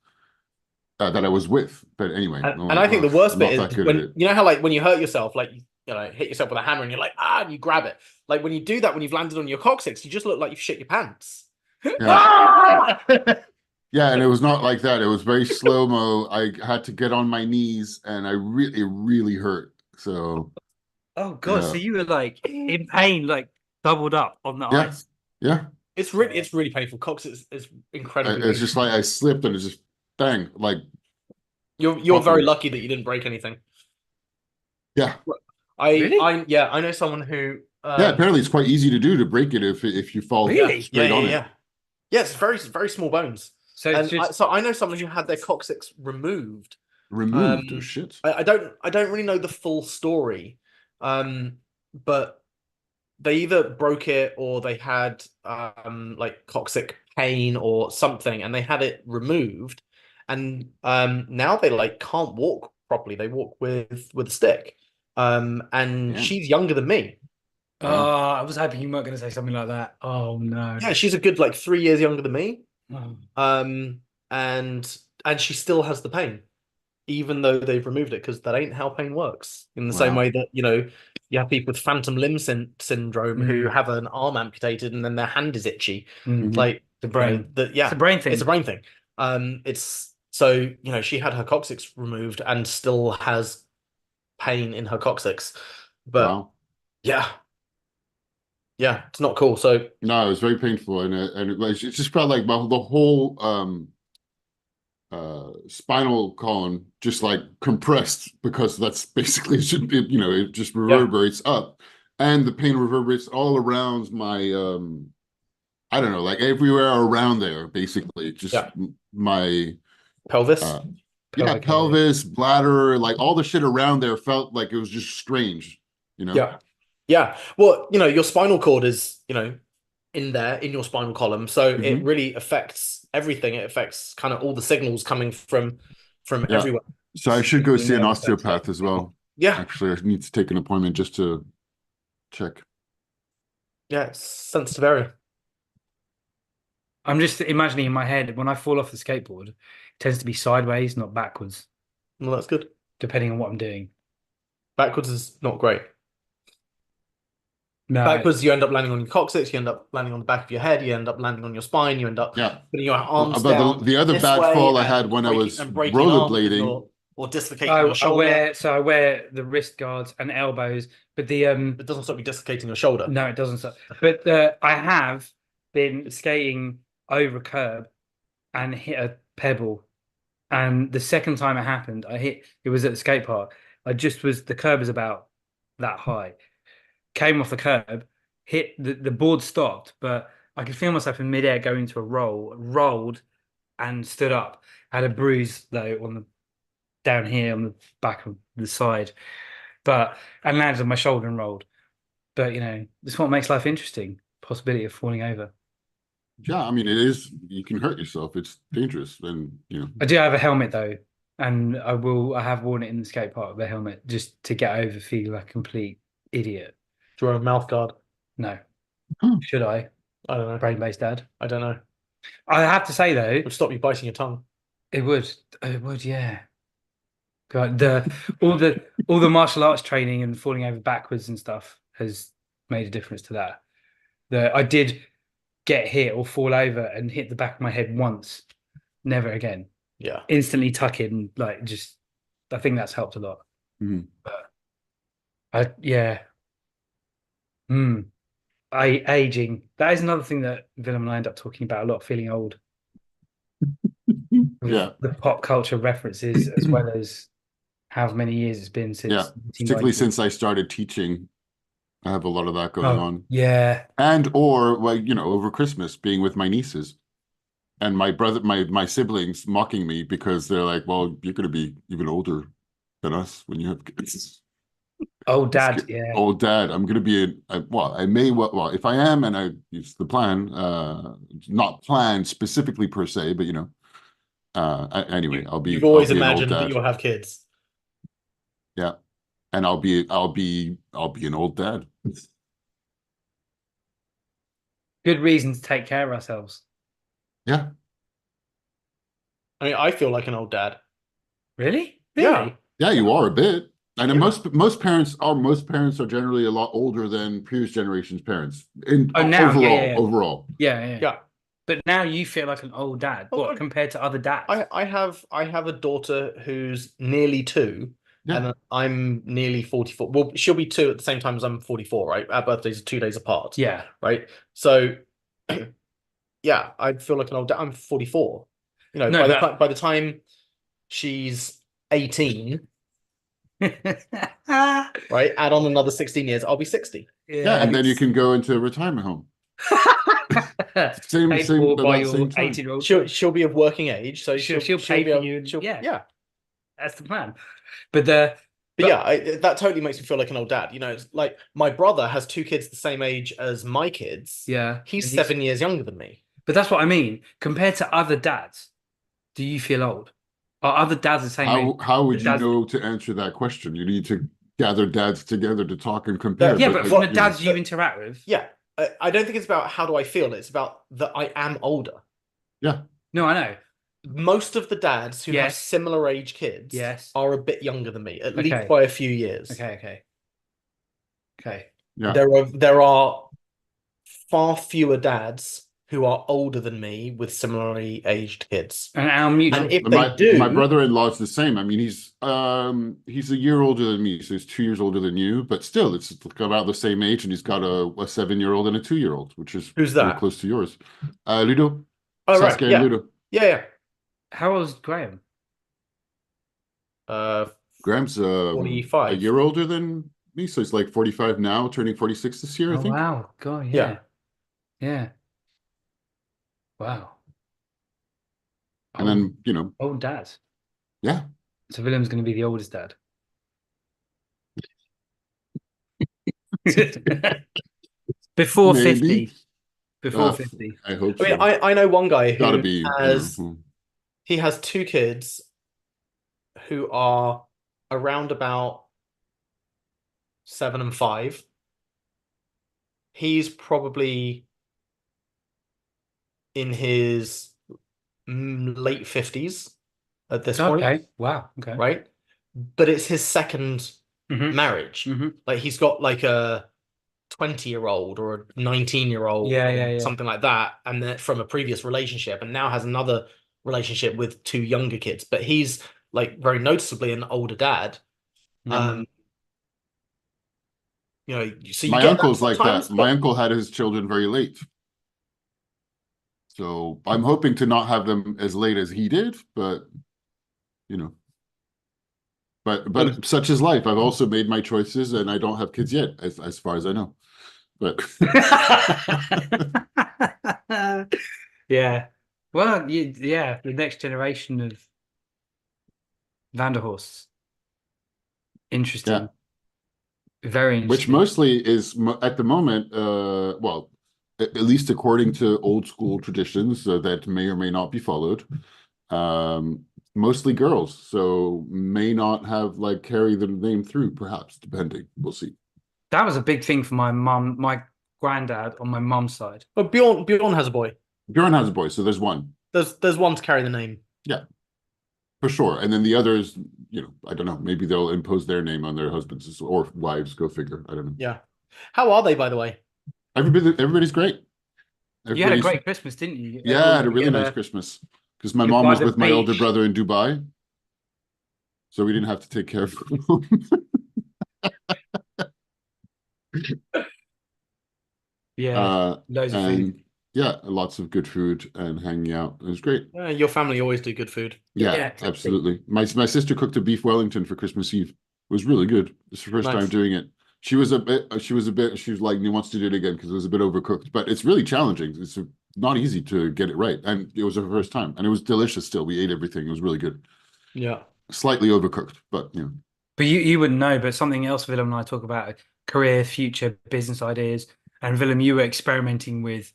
that I was with. But anyway, I'm And like, I think the I'm worst bit not that is good at when it. you know how like when you hurt yourself, like you know, hit yourself with a hammer and you're like, and you grab it. Like when you do that when you've landed on your coccyx, you just look like you've shit your pants. Yeah. Ah! Yeah, and it was not like that. It was very slow-mo. I had to get on my knees and it really hurt. So Oh God! yeah. So you were like in pain, like doubled up on the Yeah. ice. Yeah. It's really painful. Coccyx is incredibly It's just painful. like I slipped and it just bang, like You're very buckled. lucky that you didn't break anything. Yeah. Really? I know someone who Yeah, apparently it's quite easy to do to break it if you fall yeah, Really? straight on it. yeah, it's very small bones. So it's And just so I know someone who had their coccyx removed. Removed. Oh shit. I don't really know the full story, but they either broke it or they had like coccyx pain or something, and they had it removed, and now they like can't walk properly. They walk with a stick. And Damn. she's younger than me. Wow. I was hoping you weren't going to say something like that. Oh no. Yeah, she's a good like 3 years younger than me. Oh. Um, and she still has the pain, even though they've removed it, because that ain't how pain works. In the same Wow. way that, you know, you have people with phantom limb syndrome who have an arm amputated and then their hand is itchy. Mm. Like The you know, brain. It's a yeah, brain thing. it's a brain thing. It's so, you know, she had her coccyx removed and still has pain in her coccyx. But Wow. yeah, yeah, it's not cool. So No, it was very painful it just felt like the whole spinal column just like compressed because that's basically it should be, you know, it just yeah, reverberates up and the pain reverberates all around my I don't know, like everywhere around there, basically. Just yeah, my pelvis. uh yeah, Pelvic area. pelvis, bladder, like all the shit around there felt like it was just strange, you know? Yeah. Yeah. Well, you know, your spinal cord is, you know, in there in your spinal column. So it Hmm. really affects everything. It affects kind of all the signals coming from Yeah. everywhere. So I should go The see an nervous center. osteopath as well. Yeah. Actually, I need to take an appointment just to check. Yeah. It's sensitive area. I'm just imagining in my head when I fall off the skateboard, it tends to be sideways, not backwards, Well, that's good. depending on what I'm doing. Backwards is not great. No. Backwards, you end up landing on your coccyx, you end up landing on the back of your head, you end up landing on your spine, you end up Yeah. putting your Well, arms but down the other this bad way fall I had and when I was breaking an arm because rollerblading. or dislocating your I shoulder. I wear the wrist guards and elbows, but the It doesn't stop you dislocating your shoulder. no, it doesn't. But I have been skating over a curb and hit a pebble. And the second time it happened, it was at the skate park. The curb is about that high. Came off the curb, hit the board stopped, but I could feel myself in midair going into a rolled and stood up. Had a bruise though on the down here on the back of the side, but and landed on my shoulder and rolled. But you know, this is what makes life interesting. Possibility of falling over. Yeah, I mean, it is, you can hurt yourself. It's dangerous. And, you know, I do have a helmet though, and I have worn it in the skate park, the helmet, just to get over feeling like a complete idiot. Do you wear a mouth guard? No. huh, Should I? I don't know. Brain-based dad. I don't know. I have to say though, It would stop you biting your tongue. it would. It would, yeah. God, all the martial arts training and falling over backwards and stuff has made a difference to that. I did get hit or fall over and hit the back of my head once, never again. Yeah. Instantly tuck in, like just. I think that's helped a lot. mhm. But yeah. Aging. That is another thing that Willem and I end up talking about a lot, feeling old. With Yeah. the pop culture references as well as how many years it's been since Yeah. Particularly since I started teaching, I have a lot of that going on. Yeah. And or like, you know, over Christmas being with my nieces and my brother, my siblings mocking me because they're like, well, you're gonna be even older than us when you have kids. Old dad, yeah. Old dad, I'm gonna be I may well if I am, and it's the plan, not planned specifically per se, but you know, anyway, You've I'll always be an old imagined that dad. you'll have kids. Yeah, and I'll be an old dad. Good reason to take care of ourselves. Yeah. I mean, I feel like an old dad. Really? Yeah. Yeah, you are a bit. And then Yeah. most parents are generally a lot older than previous generations' parents. Oh, now, Overall. yeah. Yeah. But now you feel like an old dad. Oh, What compared to other dads? I have a daughter who's nearly 2, Yeah. and I'm nearly 44. Well, she'll be 2 at the same time as I'm 44, right? Our birthdays are 2 days apart, Yeah. right? So, yeah, I feel like an old dad. I'm 44. You know, No, by the time she's 18, right? Add on another 16 years, I'll be 60. Yeah, and yeah. then you can go into a retirement home. Paid for by about your same time. 18-year-old. She'll be of working age, so She'll she'll pay be for able, you. she'll, Yeah, yeah. that's the plan. But Yeah, that totally makes me feel like an old dad. You know, it's like my brother has 2 kids the same age as my kids. yeah, He's 7 years younger than me. but that's what I mean. Compared to other dads, do you feel old? Are other dads the same age? How would The you dads, know to answer that question? You need to gather dads together to talk and compare. That- yeah, But but from the you know, dads you interact with, Yeah, I don't think it's about how do I feel. It's about that I am older. yeah, no, I know. Most of the dads who have Yes, similar age kids yes. are a bit younger than me, at least Okay, by a few years. okay. yeah. There are far fewer dads who are older than me with similarly aged kids. And our mutual. And if My they do, brother-in-law is the same. I mean, he's a year older than me, so he's 2 years older than you, but still, it's about the same age, and he's got a 7-year-old and a 2-year-old, which is who's very that? close to yours. Ludo, Oh, right. Sasuke and Yeah. Ludo. Yeah. How old's Graham? Yeah. Graham's a 45. year older than me, so he's like 45 now, turning 46 this year, I Oh think. wow, God, Yeah. yeah. Wow, And then, you know, old dad. yeah, So Willem's going to be the oldest dad. Before maybe. 50. Before 50. I hope I mean, so. I know one guy Gotta who be, has he has 2 kids who are around about 7 and 5. He's probably in his late 50s at this point, Okay. Wow. Okay. right? But it's his second Mhm. marriage. Mhm. Like he's got like a 20-year-old or a 19-year-old Yeah. something like that, and then from a previous relationship, and now has another relationship with 2 younger kids. But he's like very noticeably an older dad. Mhm. You know, so you My get that uncle's like sometimes, that. My but uncle had his children very late. So I'm hoping to not have them as late as he did, but you know, but such is life. I've also made my choices and I don't have kids yet, as far as I know. But yeah. Well, yeah, the next generation of Vanderhorsts. yeah, Interesting. Very which interesting. mostly is at the moment, well, at least according to old school traditions that may or may not be followed, mostly girls. So may not have like carry the name through, perhaps, depending. We'll see. That was a big thing for my mum, my granddad on my mum's side. but Bjorn has a boy. Bjorn has a boy, so there's one. There's one to carry the name. Yeah, for sure. And then the others, you know, I don't know. Maybe they'll impose their name on their husbands or wives. Go figure. I don't know. Yeah. How are they, by the way? Everybody's great. You had a Everybody's great Christmas, didn't you? yeah, I Everyone had a really nice together. Christmas because my mom By was the with my older beach. brother in Dubai, so we didn't have to take care of him. Yeah, loads of food. And yeah, lots of good food and hanging out. It was great. Your family always do good food. Yeah, exactly. absolutely. My sister cooked a beef Wellington for Christmas Eve. It was really good. It's the first time Nice. doing it. She was like, he wants to do it again because it was a bit overcooked, but it's really challenging. It's not easy to get it right. And it was her first time and it was delicious still. We ate everything. It was really good. Yeah. Slightly overcooked, but you know. But you wouldn't know, but something else Willem and I talk about career, future, business ideas. And Willem, you were experimenting with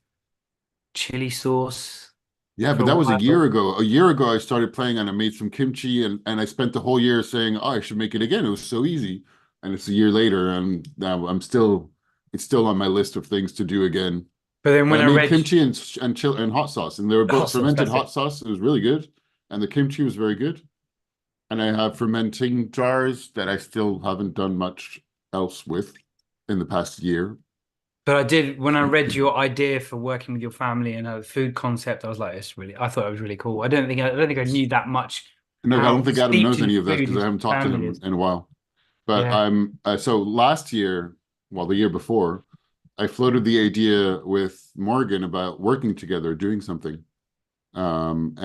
chili sauce Yeah, for but a that was a while. year ago. A year ago, I started playing and I made some kimchi and I spent the whole year saying, oh, I should make it again. It was so easy. And it's a year later and now it's still on my list of things to do again. But then when I I made read, kimchi and hot sauce, and they were the hot both sauce, fermented that's hot it. sauce. It was really good, and the kimchi was very good. And I have fermenting jars that I still haven't done much else with in the past year. But I did when I read your idea for working with your family and a food concept. I was like, it's really. I thought it was really cool. I don't think I knew that much No, I how don't think Adam steeped knows in any of that food because I his haven't talked to family him is. in a while. But Yeah. so last year, well, the year before, I floated the idea with Morgan about working together, doing something. And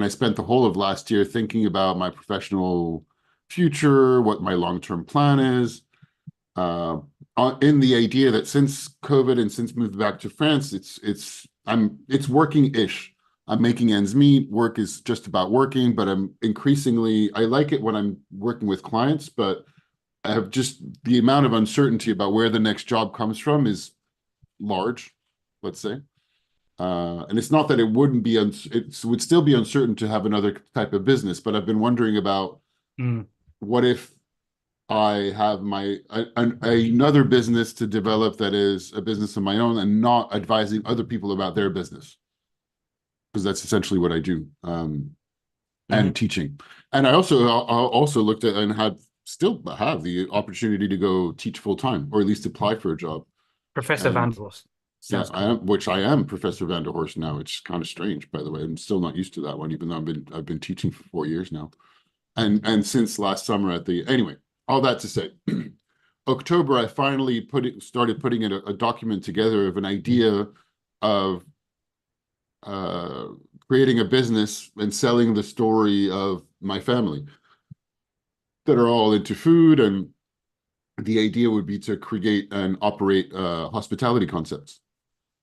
I spent the whole of last year thinking about my professional future, what my long-term plan is, in the idea that since COVID and since moved back to France, it's working-ish. I'm making ends meet. Work is just about working, but I like it when I'm working with clients, but I have just the amount of uncertainty about where the next job comes from is large, let's say. And it's not that it wouldn't be, it would still be uncertain to have another type of business, but I've been wondering about Mm. what if I have another business to develop that is a business of my own and not advising other people about their business, because that's essentially what I do, and teaching. And I also looked at and still have the opportunity to go teach full time, or at least apply for a job. Professor Van And Vos. yeah, Sounds cool. which I am Professor Van der Horst now. It's kind of strange, by the way. I'm still not used to that one, even though I've been teaching for 4 years now. And since last summer anyway, all that to say, October, I finally started putting a document together of an idea of uh, creating a business and selling the story of my family that are all into food. And the idea would be to create and operate hospitality concepts.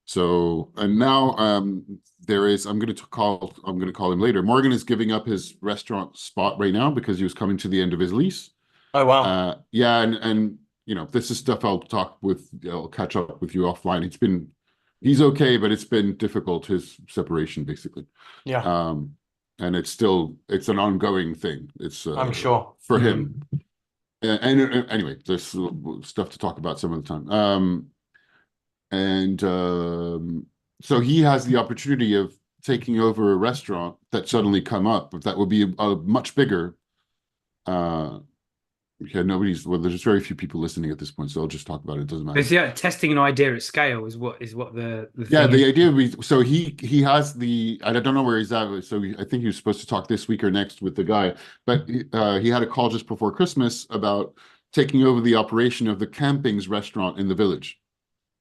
So, and now I'm going to call him later. Morgan is giving up his restaurant spot right now because he was coming to the end of his lease. Oh wow. Yeah, and this is stuff I'll catch up with you offline. He's okay, but it's been difficult, his separation basically. Yeah, Um, and it's an ongoing thing. It's I'm sure. for him. And anyway, there's stuff to talk about some of the time. And so he has the opportunity of taking over a restaurant that suddenly come up that will be a much bigger. Yeah, there's very few people listening at this point, so I'll just talk about it. It doesn't matter. But yeah, testing an idea at scale is what the Yeah, thing the is. idea so he has I don't know where he's at. So I think he was supposed to talk this week or next with the guy, but he had a call just before Christmas about taking over the operation of the Camping's restaurant in the village.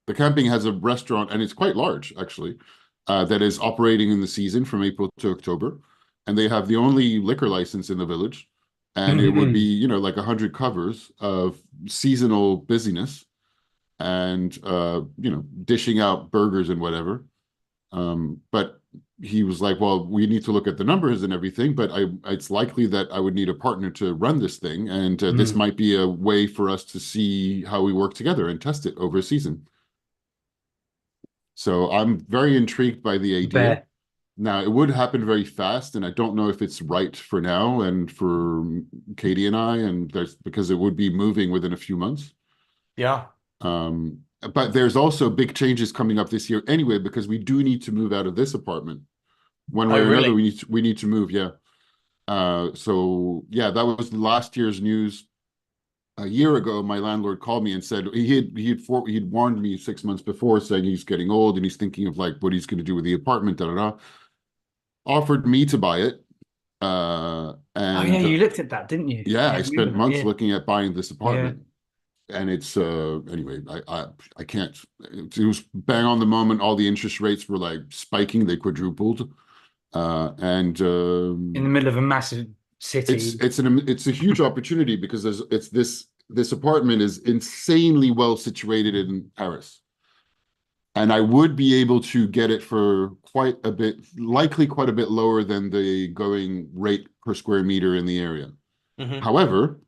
The Camping has a restaurant, and it's quite large, actually, that is operating in the season from April to October. And they have the only liquor license in the village. And it would be, like 100 covers of seasonal busyness and, dishing out burgers and whatever. But he was like, well, we need to look at the numbers and everything, but it's likely that I would need a partner to run this thing. And this might be a way for us to see how we work together and test it over a season. So I'm very intrigued by the idea. Bet. Now, it would happen very fast, and I don't know if it's right for now and for Katie and I, because it would be moving within a few months. Yeah. But there's also big changes coming up this year anyway, because we do need to move out of this apartment. One way Oh or another, really? we need to move, yeah. So yeah, that was last year's news. A year ago, my landlord called me and said he'd warned me 6 months before, saying he's getting old and he's thinking of like what he's going to do with the apartment. Da da da. Offered me to buy it, Oh yeah, and you looked at that, didn't you? yeah, Yeah, I I remember spent that. months Yeah, looking at buying this yeah. apartment, and it's anyway. I can't. It was bang on the moment. All the interest rates were like spiking; they quadrupled, and In the middle of a massive city. it's a huge opportunity because this apartment is insanely well situated in Paris. And I would be able to get it for likely quite a bit lower than the going rate per square meter in the area. Hmm. However,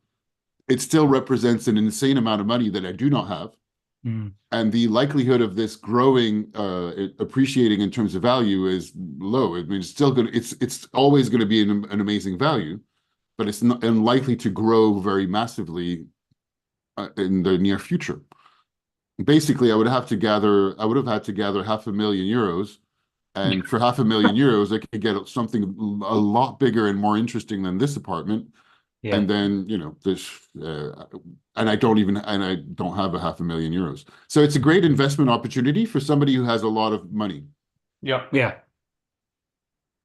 it still represents an insane amount of money that I do not have. Mm. And the likelihood of this growing, appreciating in terms of value is low. I mean, it's always going to be an amazing value, but it's not unlikely to grow very massively in the near future. basically I would have had to gather €500,000, and for €500,000 I could get something a lot bigger and more interesting than this apartment. Yeah. And then, this, and I don't have €500,000. So it's a great investment opportunity for somebody who has a lot of money. Yeah. Yeah.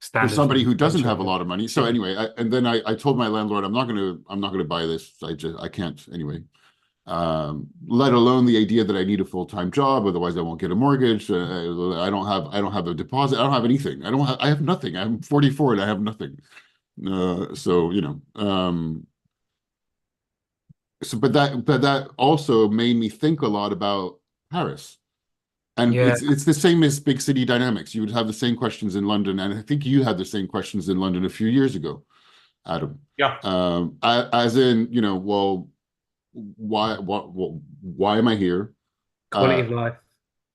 For Standard somebody thing. who doesn't have a lot of money. So anyway, I told my landlord, I'm not gonna buy this. I can't anyway. Let alone the idea that I need a full-time job, otherwise I won't get a mortgage. I don't have a deposit. I don't have anything. I have nothing. I'm 44 and I have nothing. But that also made me think a lot about Paris. And Yeah. it's the same as big city dynamics. You would have the same questions in London, and I think you had the same questions in London a few years ago, Adam. Yeah. As in, well, why am I here? Quality of life.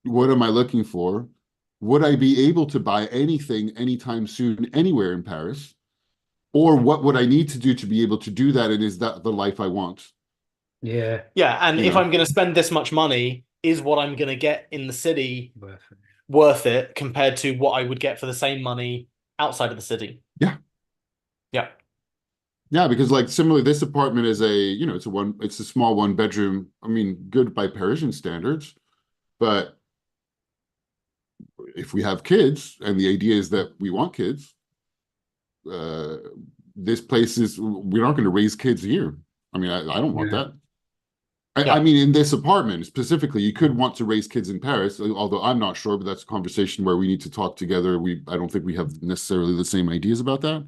What am I looking for? Would I be able to buy anything anytime soon, anywhere in Paris? Or what would I need to do to be able to do that? And is that the life I want? Yeah. Yeah. And if I'm going to spend this much money, is what I'm going to get in the city worth it compared to what I would get for the same money outside of the city? Yeah. Yeah. Yeah, because like similarly, this apartment is it's a small 1 bedroom. I mean, good by Parisian standards, but if we have kids, and the idea is that we want kids, uh, we're not going to raise kids here. I mean, I don't want that. I mean, in this apartment specifically, you could want to raise kids in Paris, although I'm not sure, but that's a conversation where we need to talk together. I don't think we have necessarily the same ideas about that.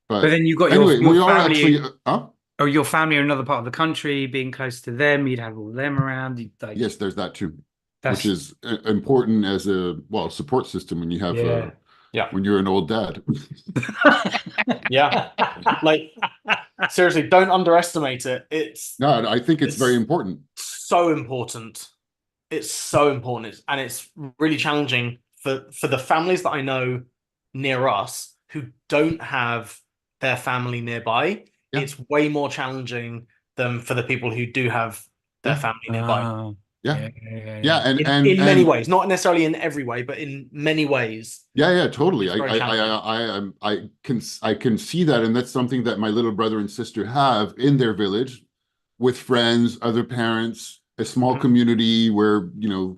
But then you've got anyway, your we family, are actually, or your family in another part of the country, being close to them, you'd have all them around. Yes, there's that too, which is important as a support system when you have when you're an old dad. Yeah, like seriously, don't underestimate it. No, I think it's very important. So important. It's so important, and it's really challenging for the families that I know near us who don't have their family nearby. Yeah. It's way more challenging than for the people who do have their family nearby. Yeah. In many ways, not necessarily in every way, but in many ways. Yeah, totally. I can see that, and that's something that my little brother and sister have in their village, with friends, other parents, a small community where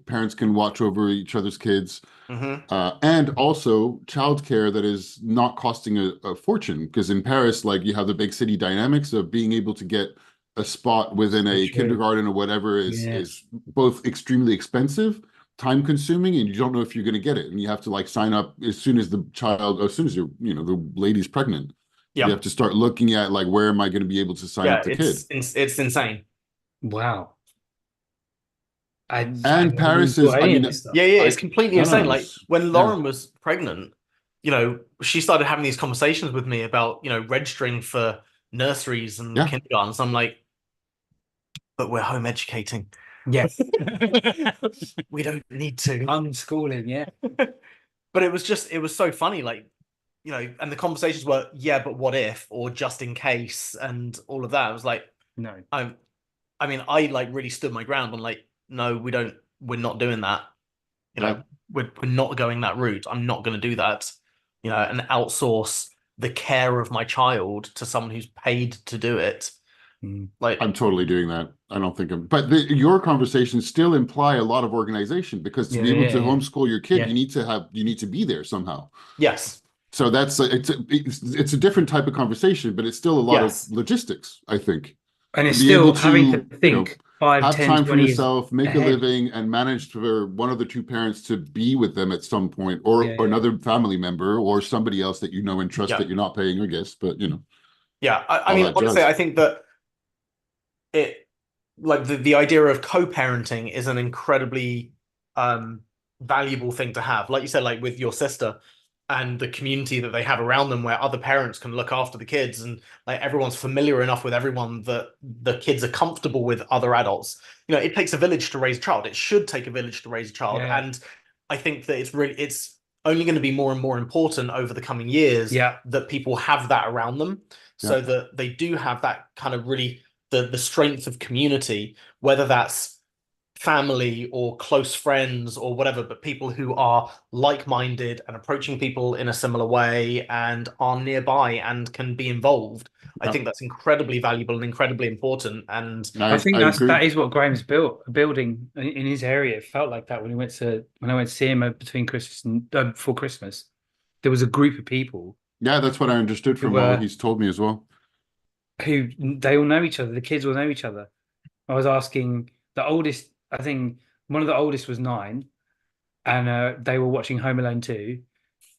parents can watch over each other's kids, and also childcare that is not costing a fortune. Because in Paris, like, you have the big city dynamics of being able to get a spot within a kindergarten or whatever is both extremely expensive, time consuming, and you don't know if you're going to get it, and you have to like sign up as soon as the the lady's pregnant. You have to start looking at like, where am I going to be able to sign up the kid? It's insane. Wow. And Paris is, it's completely insane. Like when Lauren was pregnant, she started having these conversations with me about registering for nurseries and kindergartens. I'm like, but we're home educating. Yes. We don't need to. Unschooling, yeah. But it was so funny, like, and the conversations were, but what if, or just in case, and all of that. I was like, no. I like really stood my ground on like, no, we're not doing that. We're not going that route. I'm not going to do that, and outsource the care of my child to someone who's paid to do it. Like, I'm totally doing that. I don't think but your conversations still imply a lot of organization, because to be able to homeschool your kid, you need to be there somehow. Yes. So that's it's a different type of conversation, but it's still a lot of logistics, I think. And it's still having to think 5, have 10, time 20 for yourself, make ahead. a living, and manage for one of the two parents to be with them at some point, or another family member, or somebody else that and trust that you're not paying, I guess. But Yeah, I mean, honestly, I think that the idea of co-parenting is an incredibly valuable thing to have. Like you said, like with your sister and the community that they have around them, where other parents can look after the kids, and like everyone's familiar enough with everyone that the kids are comfortable with other adults. It takes a village to raise a child. It should take a village to raise a child. And I think that it's only going to be more and more important over the coming years that people have that around them, so that they do have that kind of really the strength of community, whether that's family or close friends or whatever, but people who are like-minded and approaching people in a similar way and are nearby and can be involved. I think that's incredibly valuable and incredibly important. And I think I agree. that is what Graham's built a building in his area. It felt like that when I went to see him between Christmas and before Christmas. There was a group of people. Yeah, that's what I understood from all he's told me as well. Who they all know each other. The kids all know each other. I was asking the oldest. I think one of the oldest was 9, and they were watching Home Alone 2.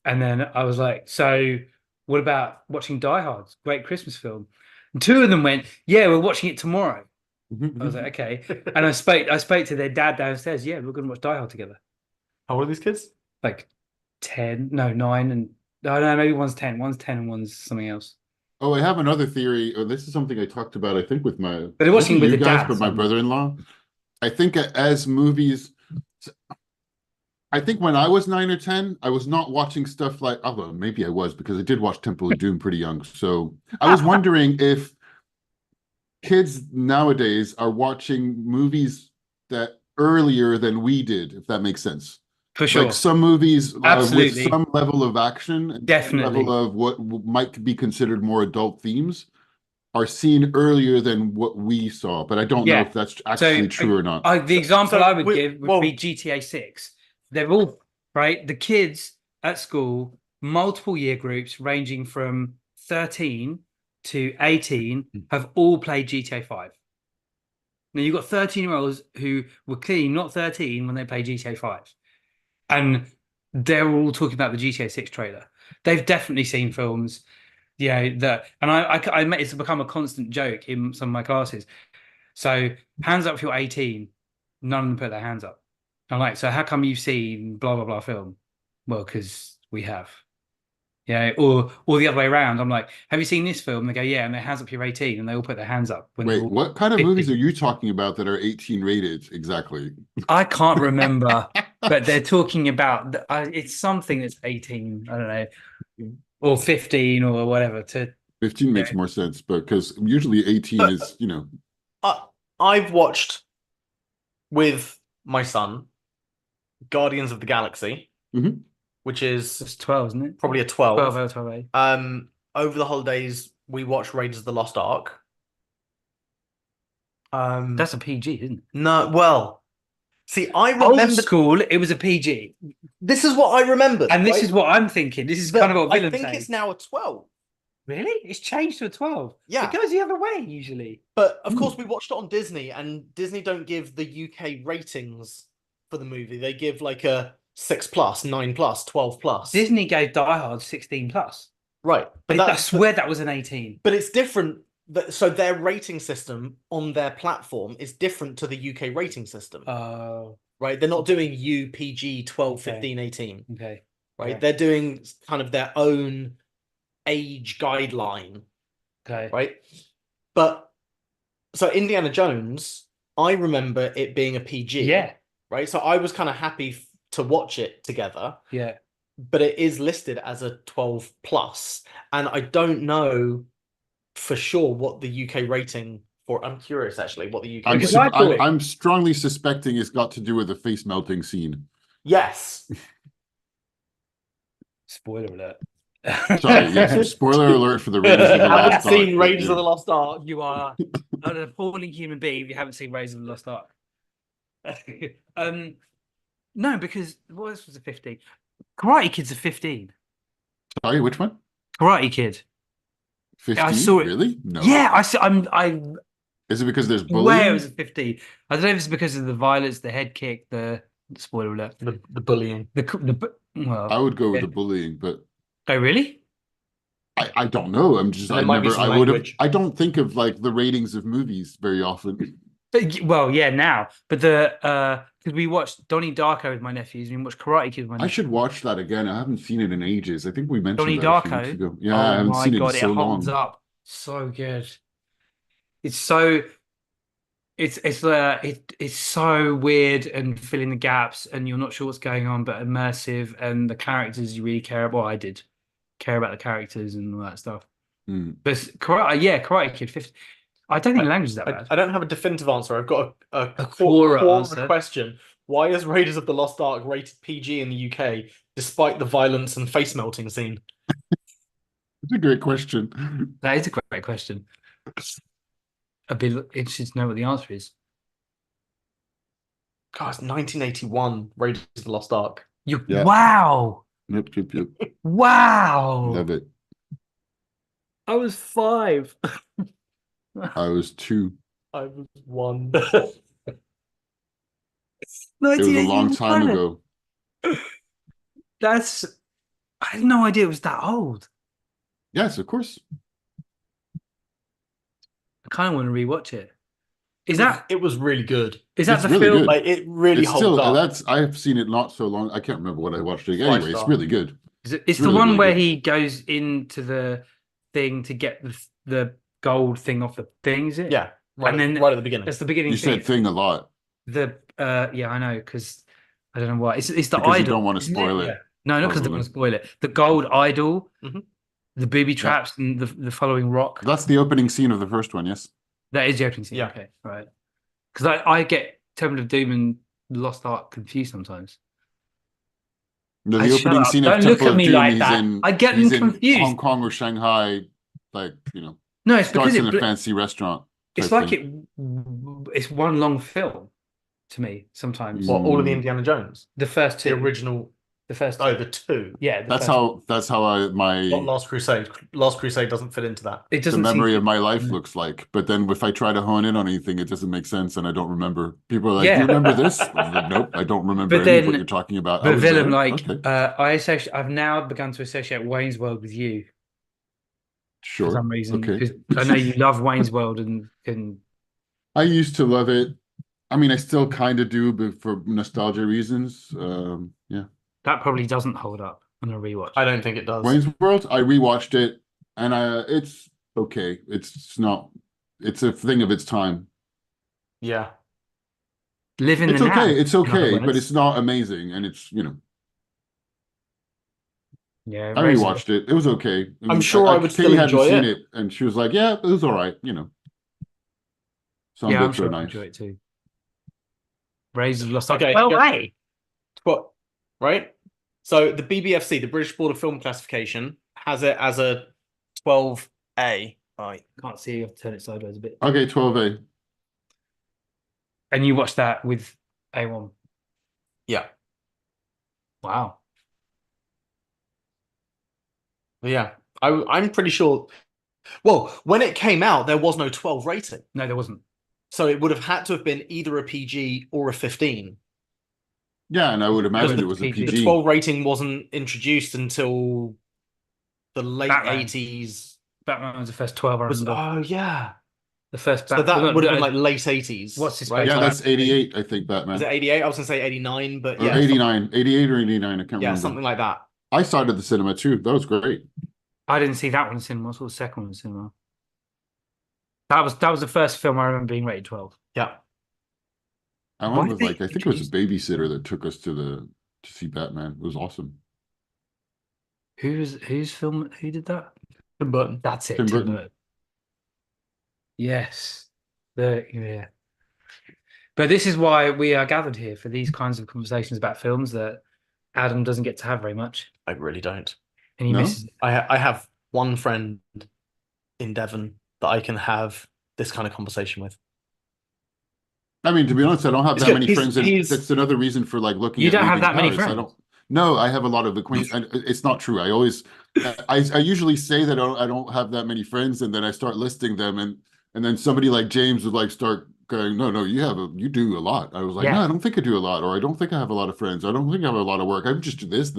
And then I was like, "So, what about watching Die Hard? Great Christmas film." And 2 of them went, "Yeah, we're watching it tomorrow." I was like, "Okay." And I spoke to their dad downstairs. Yeah, we're going to watch Die Hard together. How old are these kids? Like 10, no 9, and I don't know, maybe one's 10, and one's something else. Oh, I have another theory. Oh, this is something I talked about, I think, with my but they're watching with you the guys, dad, but my brother-in-law. I think as movies, I think when I was 9 or 10, I was not watching stuff like, oh, well, maybe I was because I did watch Temple of Doom pretty young. So I was wondering if kids nowadays are watching movies that earlier than we did, if that makes sense. For sure. Like some movies Absolutely. with some level of action and Definitely. some level of what might be considered more adult themes are seen earlier than what we saw. But I don't know if that's actually true or not. The example I would give would be GTA 6. They're all, right? The kids at school, multiple year groups ranging from 13 to 18 have all played GTA 5. Now you've got 13-year-olds who were clearly not 13 when they played GTA 5. And they're all talking about the GTA 6 trailer. They've definitely seen films, and I met it's become a constant joke in some of my classes. So hands up if you're 18. None of them put their hands up. I'm like, so how come you've seen blah blah blah film? Well, because we have. Or the other way around. I'm like, have you seen this film? They go, yeah, and their hands up, you're 18, and they all put their hands up. Wait, what kind of 50. Movies are you talking about that are 18 rated exactly? I can't remember, but they're talking about it's something that's 18. I don't know, or 15 or whatever. 15 makes more sense, but because usually 18 is, I've watched with my son Guardians of the Galaxy. Mm-hmm. Which is it's 12, isn't it? Probably a 12. 12. Over the holidays, we watched Raiders of the Lost Ark. That's a PG, isn't it? No, well, see, I remember old school. It was a PG. This is what I remember, and this is what I'm thinking. This is kind of what Willem's saying. I think it's now a 12. Really? It's changed to a 12. Yeah, it goes the other way usually. But of course, we watched it on Disney, and Disney don't give the UK ratings for the movie. They give like a 6+, 9+, 12+. Disney gave Die Hard 16+. Right. But I swear that was an 18. But it's different. So their rating system on their platform is different to the UK rating system. Oh. Right. They're not doing UPG 12, 15, 18. Okay. Right. They're doing kind of their own age guideline. Okay. Right. But so Indiana Jones, I remember it being a PG. Yeah. Right. So I was kind of happy to watch it together. Yeah. But it is listed as a 12+. And I don't know for sure what the UK rating for. I'm curious actually what the UK I'm strongly suspecting it's got to do with the face melting scene. Yes. Spoiler alert. Sorry, yes, spoiler alert for the Raiders of the Lost Ark. Haven't seen Raiders of the Lost Ark. You are an appalling human being if you haven't seen Raiders of the Lost Ark. No, because what else was a 15? Karate Kid's a 15. Sorry, which one? Karate Kid. 15? I saw it. Really? No. Yeah, I. Is it because there's bullying? Where it was a 15? I don't know if it's because of the violence, the head kick, the spoiler alert, the bullying. Well, I would go with the bullying, but. Oh really? I don't know. I don't think of like the ratings of movies very often. Well, yeah, now. But because we watched Donnie Darko with my nephews, and we watched Karate Kid with my nephews. I should watch that again. I haven't seen it in ages. I think we mentioned Donnie that Darko. a few weeks ago. Yeah, I haven't seen it in so long. It holds up so good. It's so it's so weird and filling the gaps, and you're not sure what's going on, but immersive, and the characters you really care about. Well, I did care about the characters and all that stuff. Mm. But Karate Kid 50. I don't think language is that bad. I don't have a definitive answer. I've got a core core answer. question. Why is Raiders of the Lost Ark rated PG in the UK despite the violence and face melting scene? It's a great question. That is a great question. I'd be interested to know what the answer is. God, it's 1981, Raiders of the Lost Ark. Yeah. Wow. Yep. Wow. Love it. I was 5. I was 2. I was 1. It was a long time ago. I had no idea it was that old. Yes, of course. I kind of want to rewatch it. It was really good. Is that It's the really film? good. Like it really It's holds still up. I've seen it not so long. I can't remember what I watched it. Anyway, it's Five-star. really good. It's the really, one really where good. he goes into the thing to get the gold thing off the thing, is it? Yeah, And then right at the beginning. That's the beginning You thing. said thing a lot Yeah, I know, because I don't know why. It's the because idol. you don't want to isn't spoil it? it. Yeah. No, not because I don't Probably. want to spoil it. The gold idol, Mhm. the booby traps, and the following rock. That's the opening scene of the first one. Yes. That is the opening scene. Yeah. Okay, right. Because I get Temple of Doom and Lost Ark confused sometimes. No, Hey, the shut opening up. scene Don't of look Temple at of me Doom. like He's that. in. I get He's them in confused. Hong Kong or Shanghai, No, it's because starts in a fancy restaurant. it's like it's one long film to me sometimes. What, all of the Indiana Jones? The first The 2. original. The first Oh, 2. the 2. Yeah, That's how Not my Last Crusade. Last Crusade doesn't fit into that. it the doesn't seem memory to- of my life looks like. But then if I try to hone in on anything, it doesn't make sense, and I don't remember. People are like, "Do Yeah. you remember this?" I was like, "Nope, I don't remember But any of what then- you're talking about." I But was Willem, there. like, Okay, I've now begun to associate Wayne's World with you for sure. some reason. Okay. Because I know you love Wayne's World and I used to love it. I mean, I still kind of do, but for nostalgia reasons. Yeah. that probably doesn't hold up on a rewatch. I don't think it does. Wayne's World, I rewatched it, and it's okay. It's not. It's a thing of its time. Yeah. Live in It's the now. okay. It's in other okay, but words. it's not amazing, and it's Yeah, I Razor. rewatched it. It was okay. I'm sure I would Katie still hadn't enjoy seen it. it, and she was like, "Yeah, it was all right." Some Yeah, I'm bits sure are I nice. enjoy it too. Razor lost Okay, well, yeah. hey. But right. So the BBFC, the British Board of Film Classification, has it as a 12A. Right, can't see. You have to turn it sideways a bit. Okay, 12A. And you watched that with A1. Yeah. Wow. Yeah. I'm pretty sure. Well, when it came out, there was no 12 rating. No, there wasn't. So it would have had to have been either a PG or a 15. Yeah, and I would imagine the it was a PG. The PG. 12 rating wasn't introduced until the late Batman. 80s. Batman was the first 12 I remember. Oh, yeah. The first So that would have been like late 80s. What's his right? face? Yeah, Like- that's 88, I think, Batman. Was it 88? I was going to say 89, but Or yeah. 89. 88 or 89, I can't Yeah, remember. something like that. I saw it at the cinema too. That was great. I didn't see that one in cinema. I saw the second one in cinema. That was the first film I remember being rated 12. Yeah. I Why went did with they I think it was a introduce- babysitter that took us to see Batman. It was awesome. Whose film? Who did that? Tim Burton. That's it. Tim Tim Burton. Burton. Yes. Yeah. But this is why we are gathered here for these kinds of conversations about films that Adam doesn't get to have very much, I really don't. and he No? misses it. I have one friend in Devon that I can have this kind of conversation with. I mean, to be honest, I don't have It's that good. many friends, and He's- that's another reason for like looking You at don't have leaving that many Paris. I friends? don't. No, I have a lot of acquaintances. It's not true. I usually say that I don't have that many friends, and then I start listing them, and then somebody like James would like start going, no, you do a lot. I was like, Yeah. no, I don't think I do a lot, or I don't think I have a lot of friends. I don't think I have a lot of work. I just do this,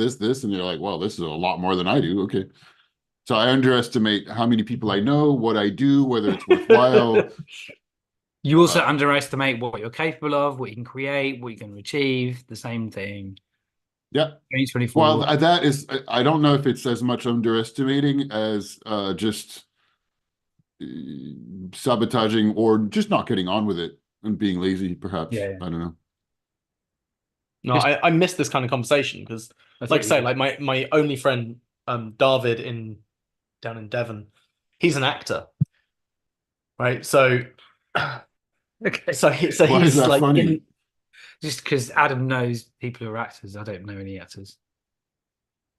and you're like, well, this is a lot more than I do. Okay. So I underestimate how many people I know, what I do, whether it's worthwhile. You also underestimate what you're capable of, what you can create, what you can achieve. The same thing. Yeah. 24. Well, that is, I don't know if it's as much underestimating as just sabotaging or just not getting on with it and being lazy, perhaps. Yeah. I don't know. No, I miss this kind of conversation because, like I say, like my only friend, David down in Devon, he's an actor, right? So, Okay. so Why is he's that like funny? Just because Adam knows people who are actors. I don't know any actors.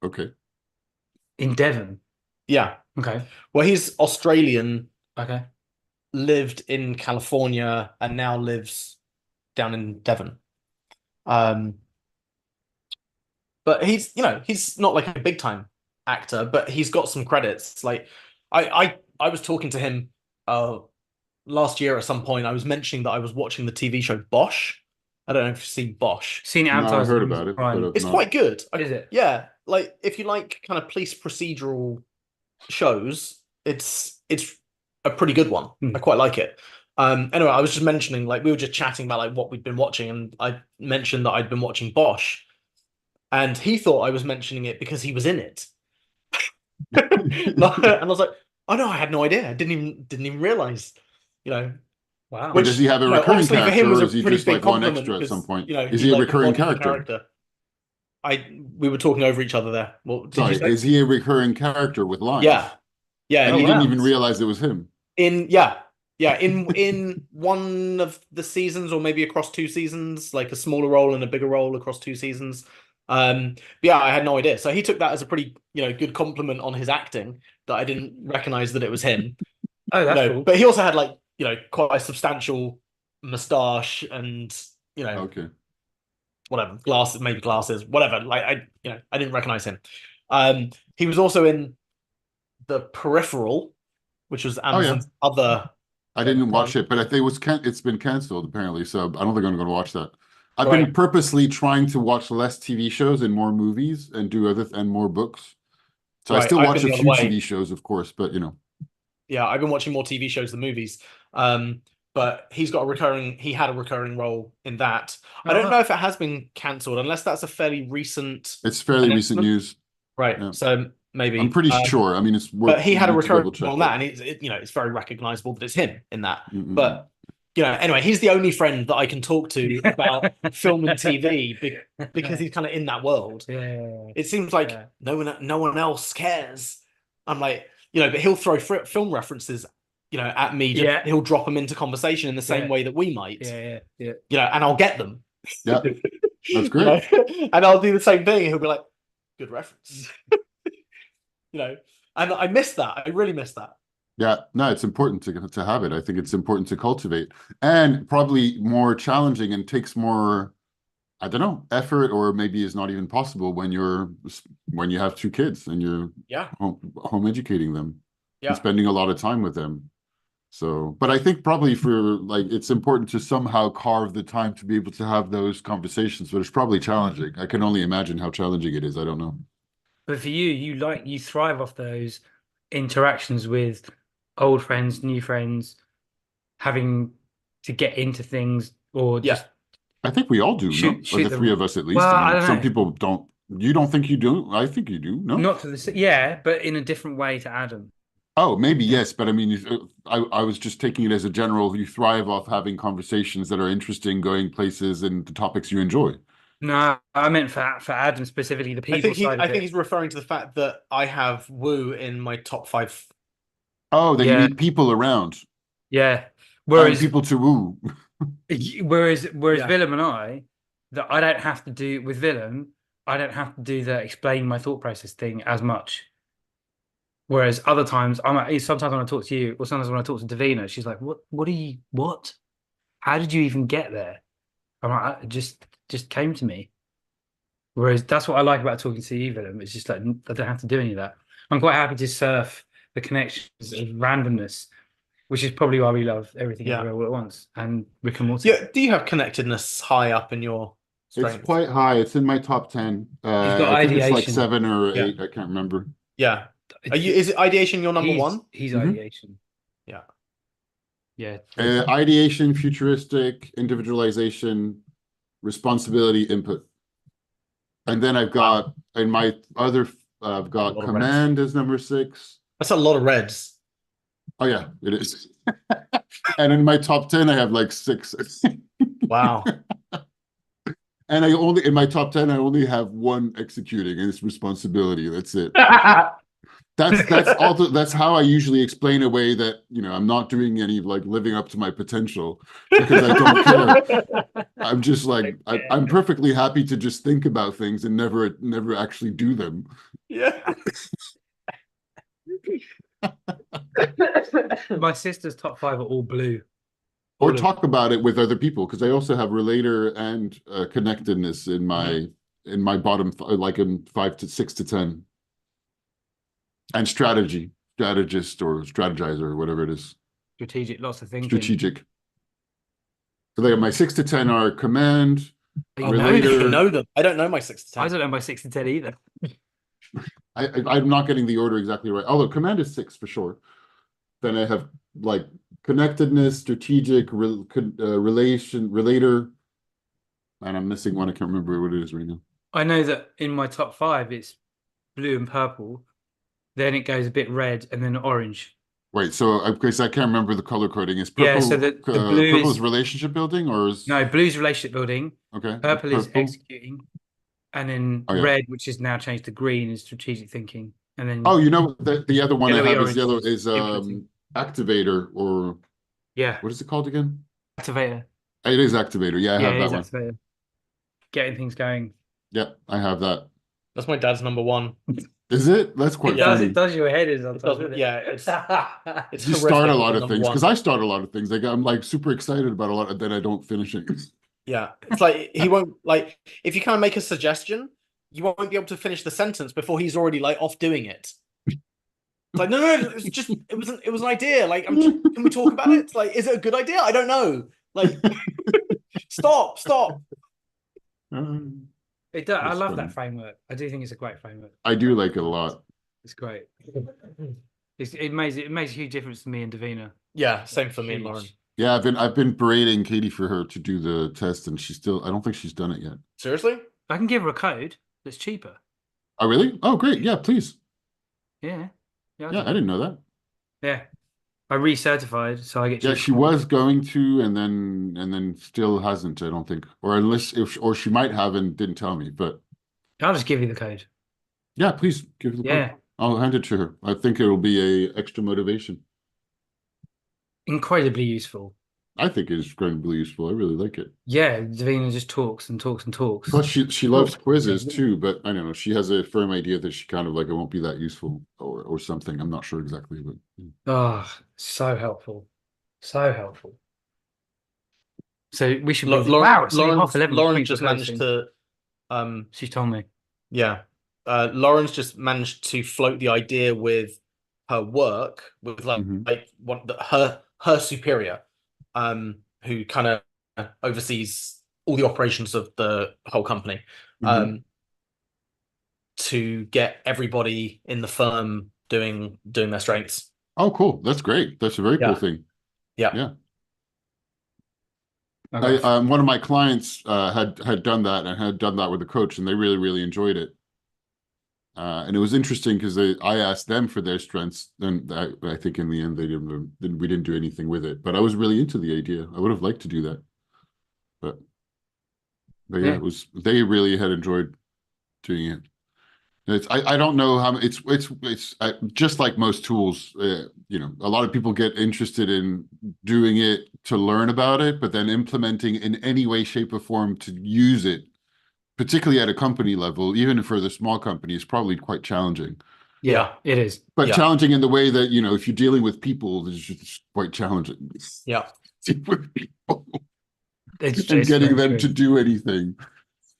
Okay. In Devon. yeah. Okay. Well, he's Australian, Okay. lived in California, and now lives down in Devon. Um, but he's not like a big time actor, but he's got some credits. Like I was talking to him last year at some point. I was mentioning that I was watching the TV show Bosch. I don't know if you've seen Bosch. Seen it No, I've advertised heard on about Amazon it, but Prime. I've It's not. quite good. Is it? Yeah, like if you like kind of police procedural shows, it's a pretty good one. I quite like it. Anyway, I was just mentioning, like, we were just chatting about like what we'd been watching, and I mentioned that I'd been watching Bosch, and he thought I was mentioning it because he was in it. And I was like, oh no, I had no idea. I didn't even realize, you know, Wow. But does which, he have a recurring obviously for him character, was or a is he pretty just big like one compliment extra at some because, point? he Is he a like recurring embodied the character? We were talking over each other there. What did you Sorry, say? is he a recurring character with Yeah. lines? Yeah, And Oh you didn't wow. even realize it was him. in one of the seasons, or maybe across two seasons, like a smaller role and a bigger role across two seasons. But yeah, I had no idea. So he took that as a pretty, good compliment on his acting, that I didn't recognize that it was him. Oh, that's cool. But he also had, like, quite a substantial mustache and, Okay. whatever, glasses, maybe glasses, whatever. Like, I didn't recognize him. He was also in The Peripheral, which was Oh yeah. Amazon's other I didn't watch it, but I think it's been canceled apparently, so I don't think I'm going to watch that. I've right. been purposely trying to watch less TV shows and more movies and do and more books. So I Right. still I've watch been a the other few way. TV shows, of course, but Yeah, I've been watching more TV shows than movies. But he had a recurring role in that. I don't know if it has been cancelled, unless that's a fairly recent it's fairly recent announcement. news. Right. Yeah. So I'm maybe. pretty sure. I mean, But he we had a need to recurring double check role in that. that, and it's very recognizable that it's him in that. Mm-mm. But anyway, he's the only friend that I can talk to about film and TV because he's kind of in that world. Yeah. It seems like no one else cares. I'm like, but he'll throw film references, at me. He'll drop them into conversation in the same way that we might. Yeah. And I'll get them. Yeah, that's great. And I'll do the same thing. And he'll be like, good reference. And I miss that. I really miss that. Yeah, no, it's important to have it. I think it's important to cultivate, and probably more challenging and takes more, I don't know, effort, or maybe is not even possible when you have two kids and you're home educating them and spending a lot of time with them. So, but I think probably it's important to somehow carve the time to be able to have those conversations, but it's probably challenging. I can only imagine how challenging it is. I don't know. But for you thrive off those interactions with old friends, new friends, having to get into things, or just I think we all do, shoot or the three of us at least. Well, I mean, I don't some know. people don't. You don't think you do? I think you do. No, Not to but in a different way to Adam. Oh, maybe yes, but I mean, I was just taking it as a general. You thrive off having conversations that are interesting, going places, and the topics you enjoy. No, I meant for Adam specifically, the people side. I think he's referring to the fact that I have Woo in my top 5. Oh, that you need people around. Yeah. Whereas people to woo. whereas Willem and that I don't have to do with Willem, I don't have to do the explain my thought process thing as much. Whereas other times, sometimes when I talk to you, or sometimes when I talk to Davina, she's like, what? How did you even get there? I'm like, it just came to me. Whereas that's what I like about talking to you, Willem. It's just like, I don't have to do any of that. I'm quite happy to surf the connections of randomness, which is probably why we love Everything Everywhere All at Once and Rick and Morty. Yeah, do you have connectedness high up in your strength? It's quite high. It's in my top 10. He's got I think ideation. it's like 7 or 8. I can't remember. Yeah. Is it ideation your number one? He's ideation. Yeah. Yeah. Ideation, futuristic, individualization, responsibility, input. And then I've got in my other I've got command as number 6. That's a lot of reds. Oh yeah, it is. And in my top 10 I have like 6. Wow. And in my top 10 I only have 1 executing, and it's responsibility. That's it. that's how I usually explain away that, I'm not doing any like living up to my potential because I don't care. I'm just like I'm perfectly happy to just think about things and never actually do them. Yeah. My sister's top 5 are all blue. Or talk about it with other people, because I also have relator and connectedness in my bottom, like in 5 to 6 to 10, and strategist or strategizer or whatever it is. Strategic, lots of thinking. Strategic. So they have my 6 to 10 are command, relator. I know them. I don't know my 6 to 10. I don't know my 6 to 10 either. I'm not getting the order exactly right. Although command is 6 for sure. Then I have like connectedness, strategic, relation, relator, and I'm missing one. I can't remember what it is right now. I know that in my top 5, it's blue and purple. Then it goes a bit red and then orange. Wait, so because I can't remember the color coding. Is purple? Yeah, so the blue purple is relationship building, or is no, blue's relationship building. Okay. Purple is executing, and then red, which is now changed to green, is strategic thinking. And then the other one I have is yellow is activator, or what is it called again? Activator. It is activator. Yeah, I have that one. Activator. Getting things going. Yeah, I have that. That's my dad's number 1. Is it? That's quite funny. It does your head in sometimes. Yeah, it's you start a lot of things, because I start a lot of things. Like I'm like super excited about a lot, and then I don't finish it. Yeah, it's like he won't like if you kind of make a suggestion, you won't be able to finish the sentence before he's already like off doing it. It's like no, it's just it was an idea. Like, can we talk about it? It's like, is it a good idea? I don't know. Like, stop. It does. I love that framework. I do think it's a great framework. I do like it a lot. It's great. It makes a huge difference to me and Davina. Yeah, same for me and Lauren. Yeah, I've been berating Katie for her to do the test, and I don't think she's done it yet. Seriously? I can give her a code that's cheaper. Oh, really? Oh, great. Yeah, please. Yeah. Yeah, I didn't know that. Yeah. I recertified, so I get. Yeah, she was going to, and then still hasn't. I don't think, or she might have and didn't tell me. But I'll just give you the code. Yeah, please give her the code. I'll hand it to her. I think it will be a extra motivation. Incredibly useful. I think it's incredibly useful. I really like it. Yeah, Davina just talks and talks and talks. Plus, she loves quizzes too, but I don't know. She has a firm idea that she kind of like it won't be that useful or something. I'm not sure exactly, but oh, so helpful, so helpful. So we should. Lauren just managed to. She told me. Yeah, Lauren's just managed to float the idea with her work with her superior, who kind of oversees all the operations of the whole company, to get everybody in the firm doing their strengths. Oh, cool! That's great. That's a very cool thing. Yeah. One of my clients had done that and had done that with a coach, and they really, really enjoyed it. And it was interesting because I asked them for their strengths, and I think in the end we didn't do anything with it. But I was really into the idea. I would have liked to do that, but yeah, they really had enjoyed doing it. I don't know how it's just like most tools. A lot of people get interested in doing it to learn about it, but then implementing in any way, shape, or form to use it, particularly at a company level, even for the small company, is probably quite challenging. Yeah, it is. But challenging in the way that, if you're dealing with people, it's just quite challenging. Yeah. With people. It's getting them to do anything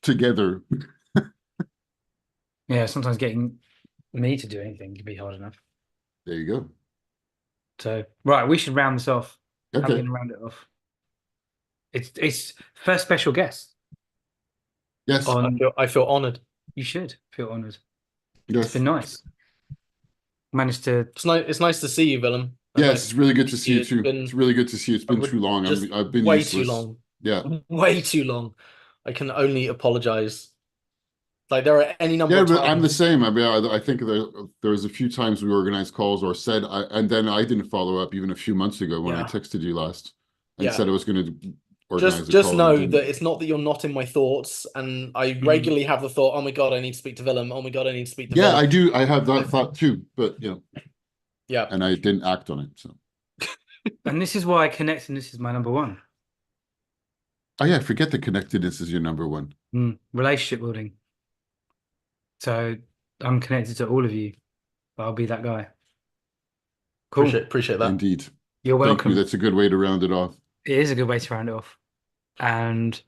together. Yeah, sometimes getting me to do anything can be hard enough. There you go. So, right, we should round this off. Okay. I'm going to round it off. It's first special guest. Yes. I feel honored. You should feel honored. Yes. It's been nice. Managed to. It's nice to see you, Willem. Yes, it's really good to see you too. It's really good to see you. It's been too long. I've been way useless. too long. Yeah. Way too long. I can only apologize. Like there are any number of times. Yeah, but I'm the same. I mean, I think there was a few times we organized calls or said, and then I didn't follow up even a few months ago when I texted you last and said I was going to organize a Just call and know didn't. that it's not that you're not in my thoughts, and I regularly have the thought, oh my God, I need to speak to Willem. Oh my God, I need to speak to Yeah, Willem. I do. I have that thought too, but Yeah. and I didn't act on it. So, And this is why connectedness is my number one. oh yeah, forget the connectedness is your number one. Relationship building. So I'm connected to all of you. I'll be that guy. Cool. Appreciate that. Indeed. You're Thank you. welcome. That's a good way to round it off. It is a good way to round it off. And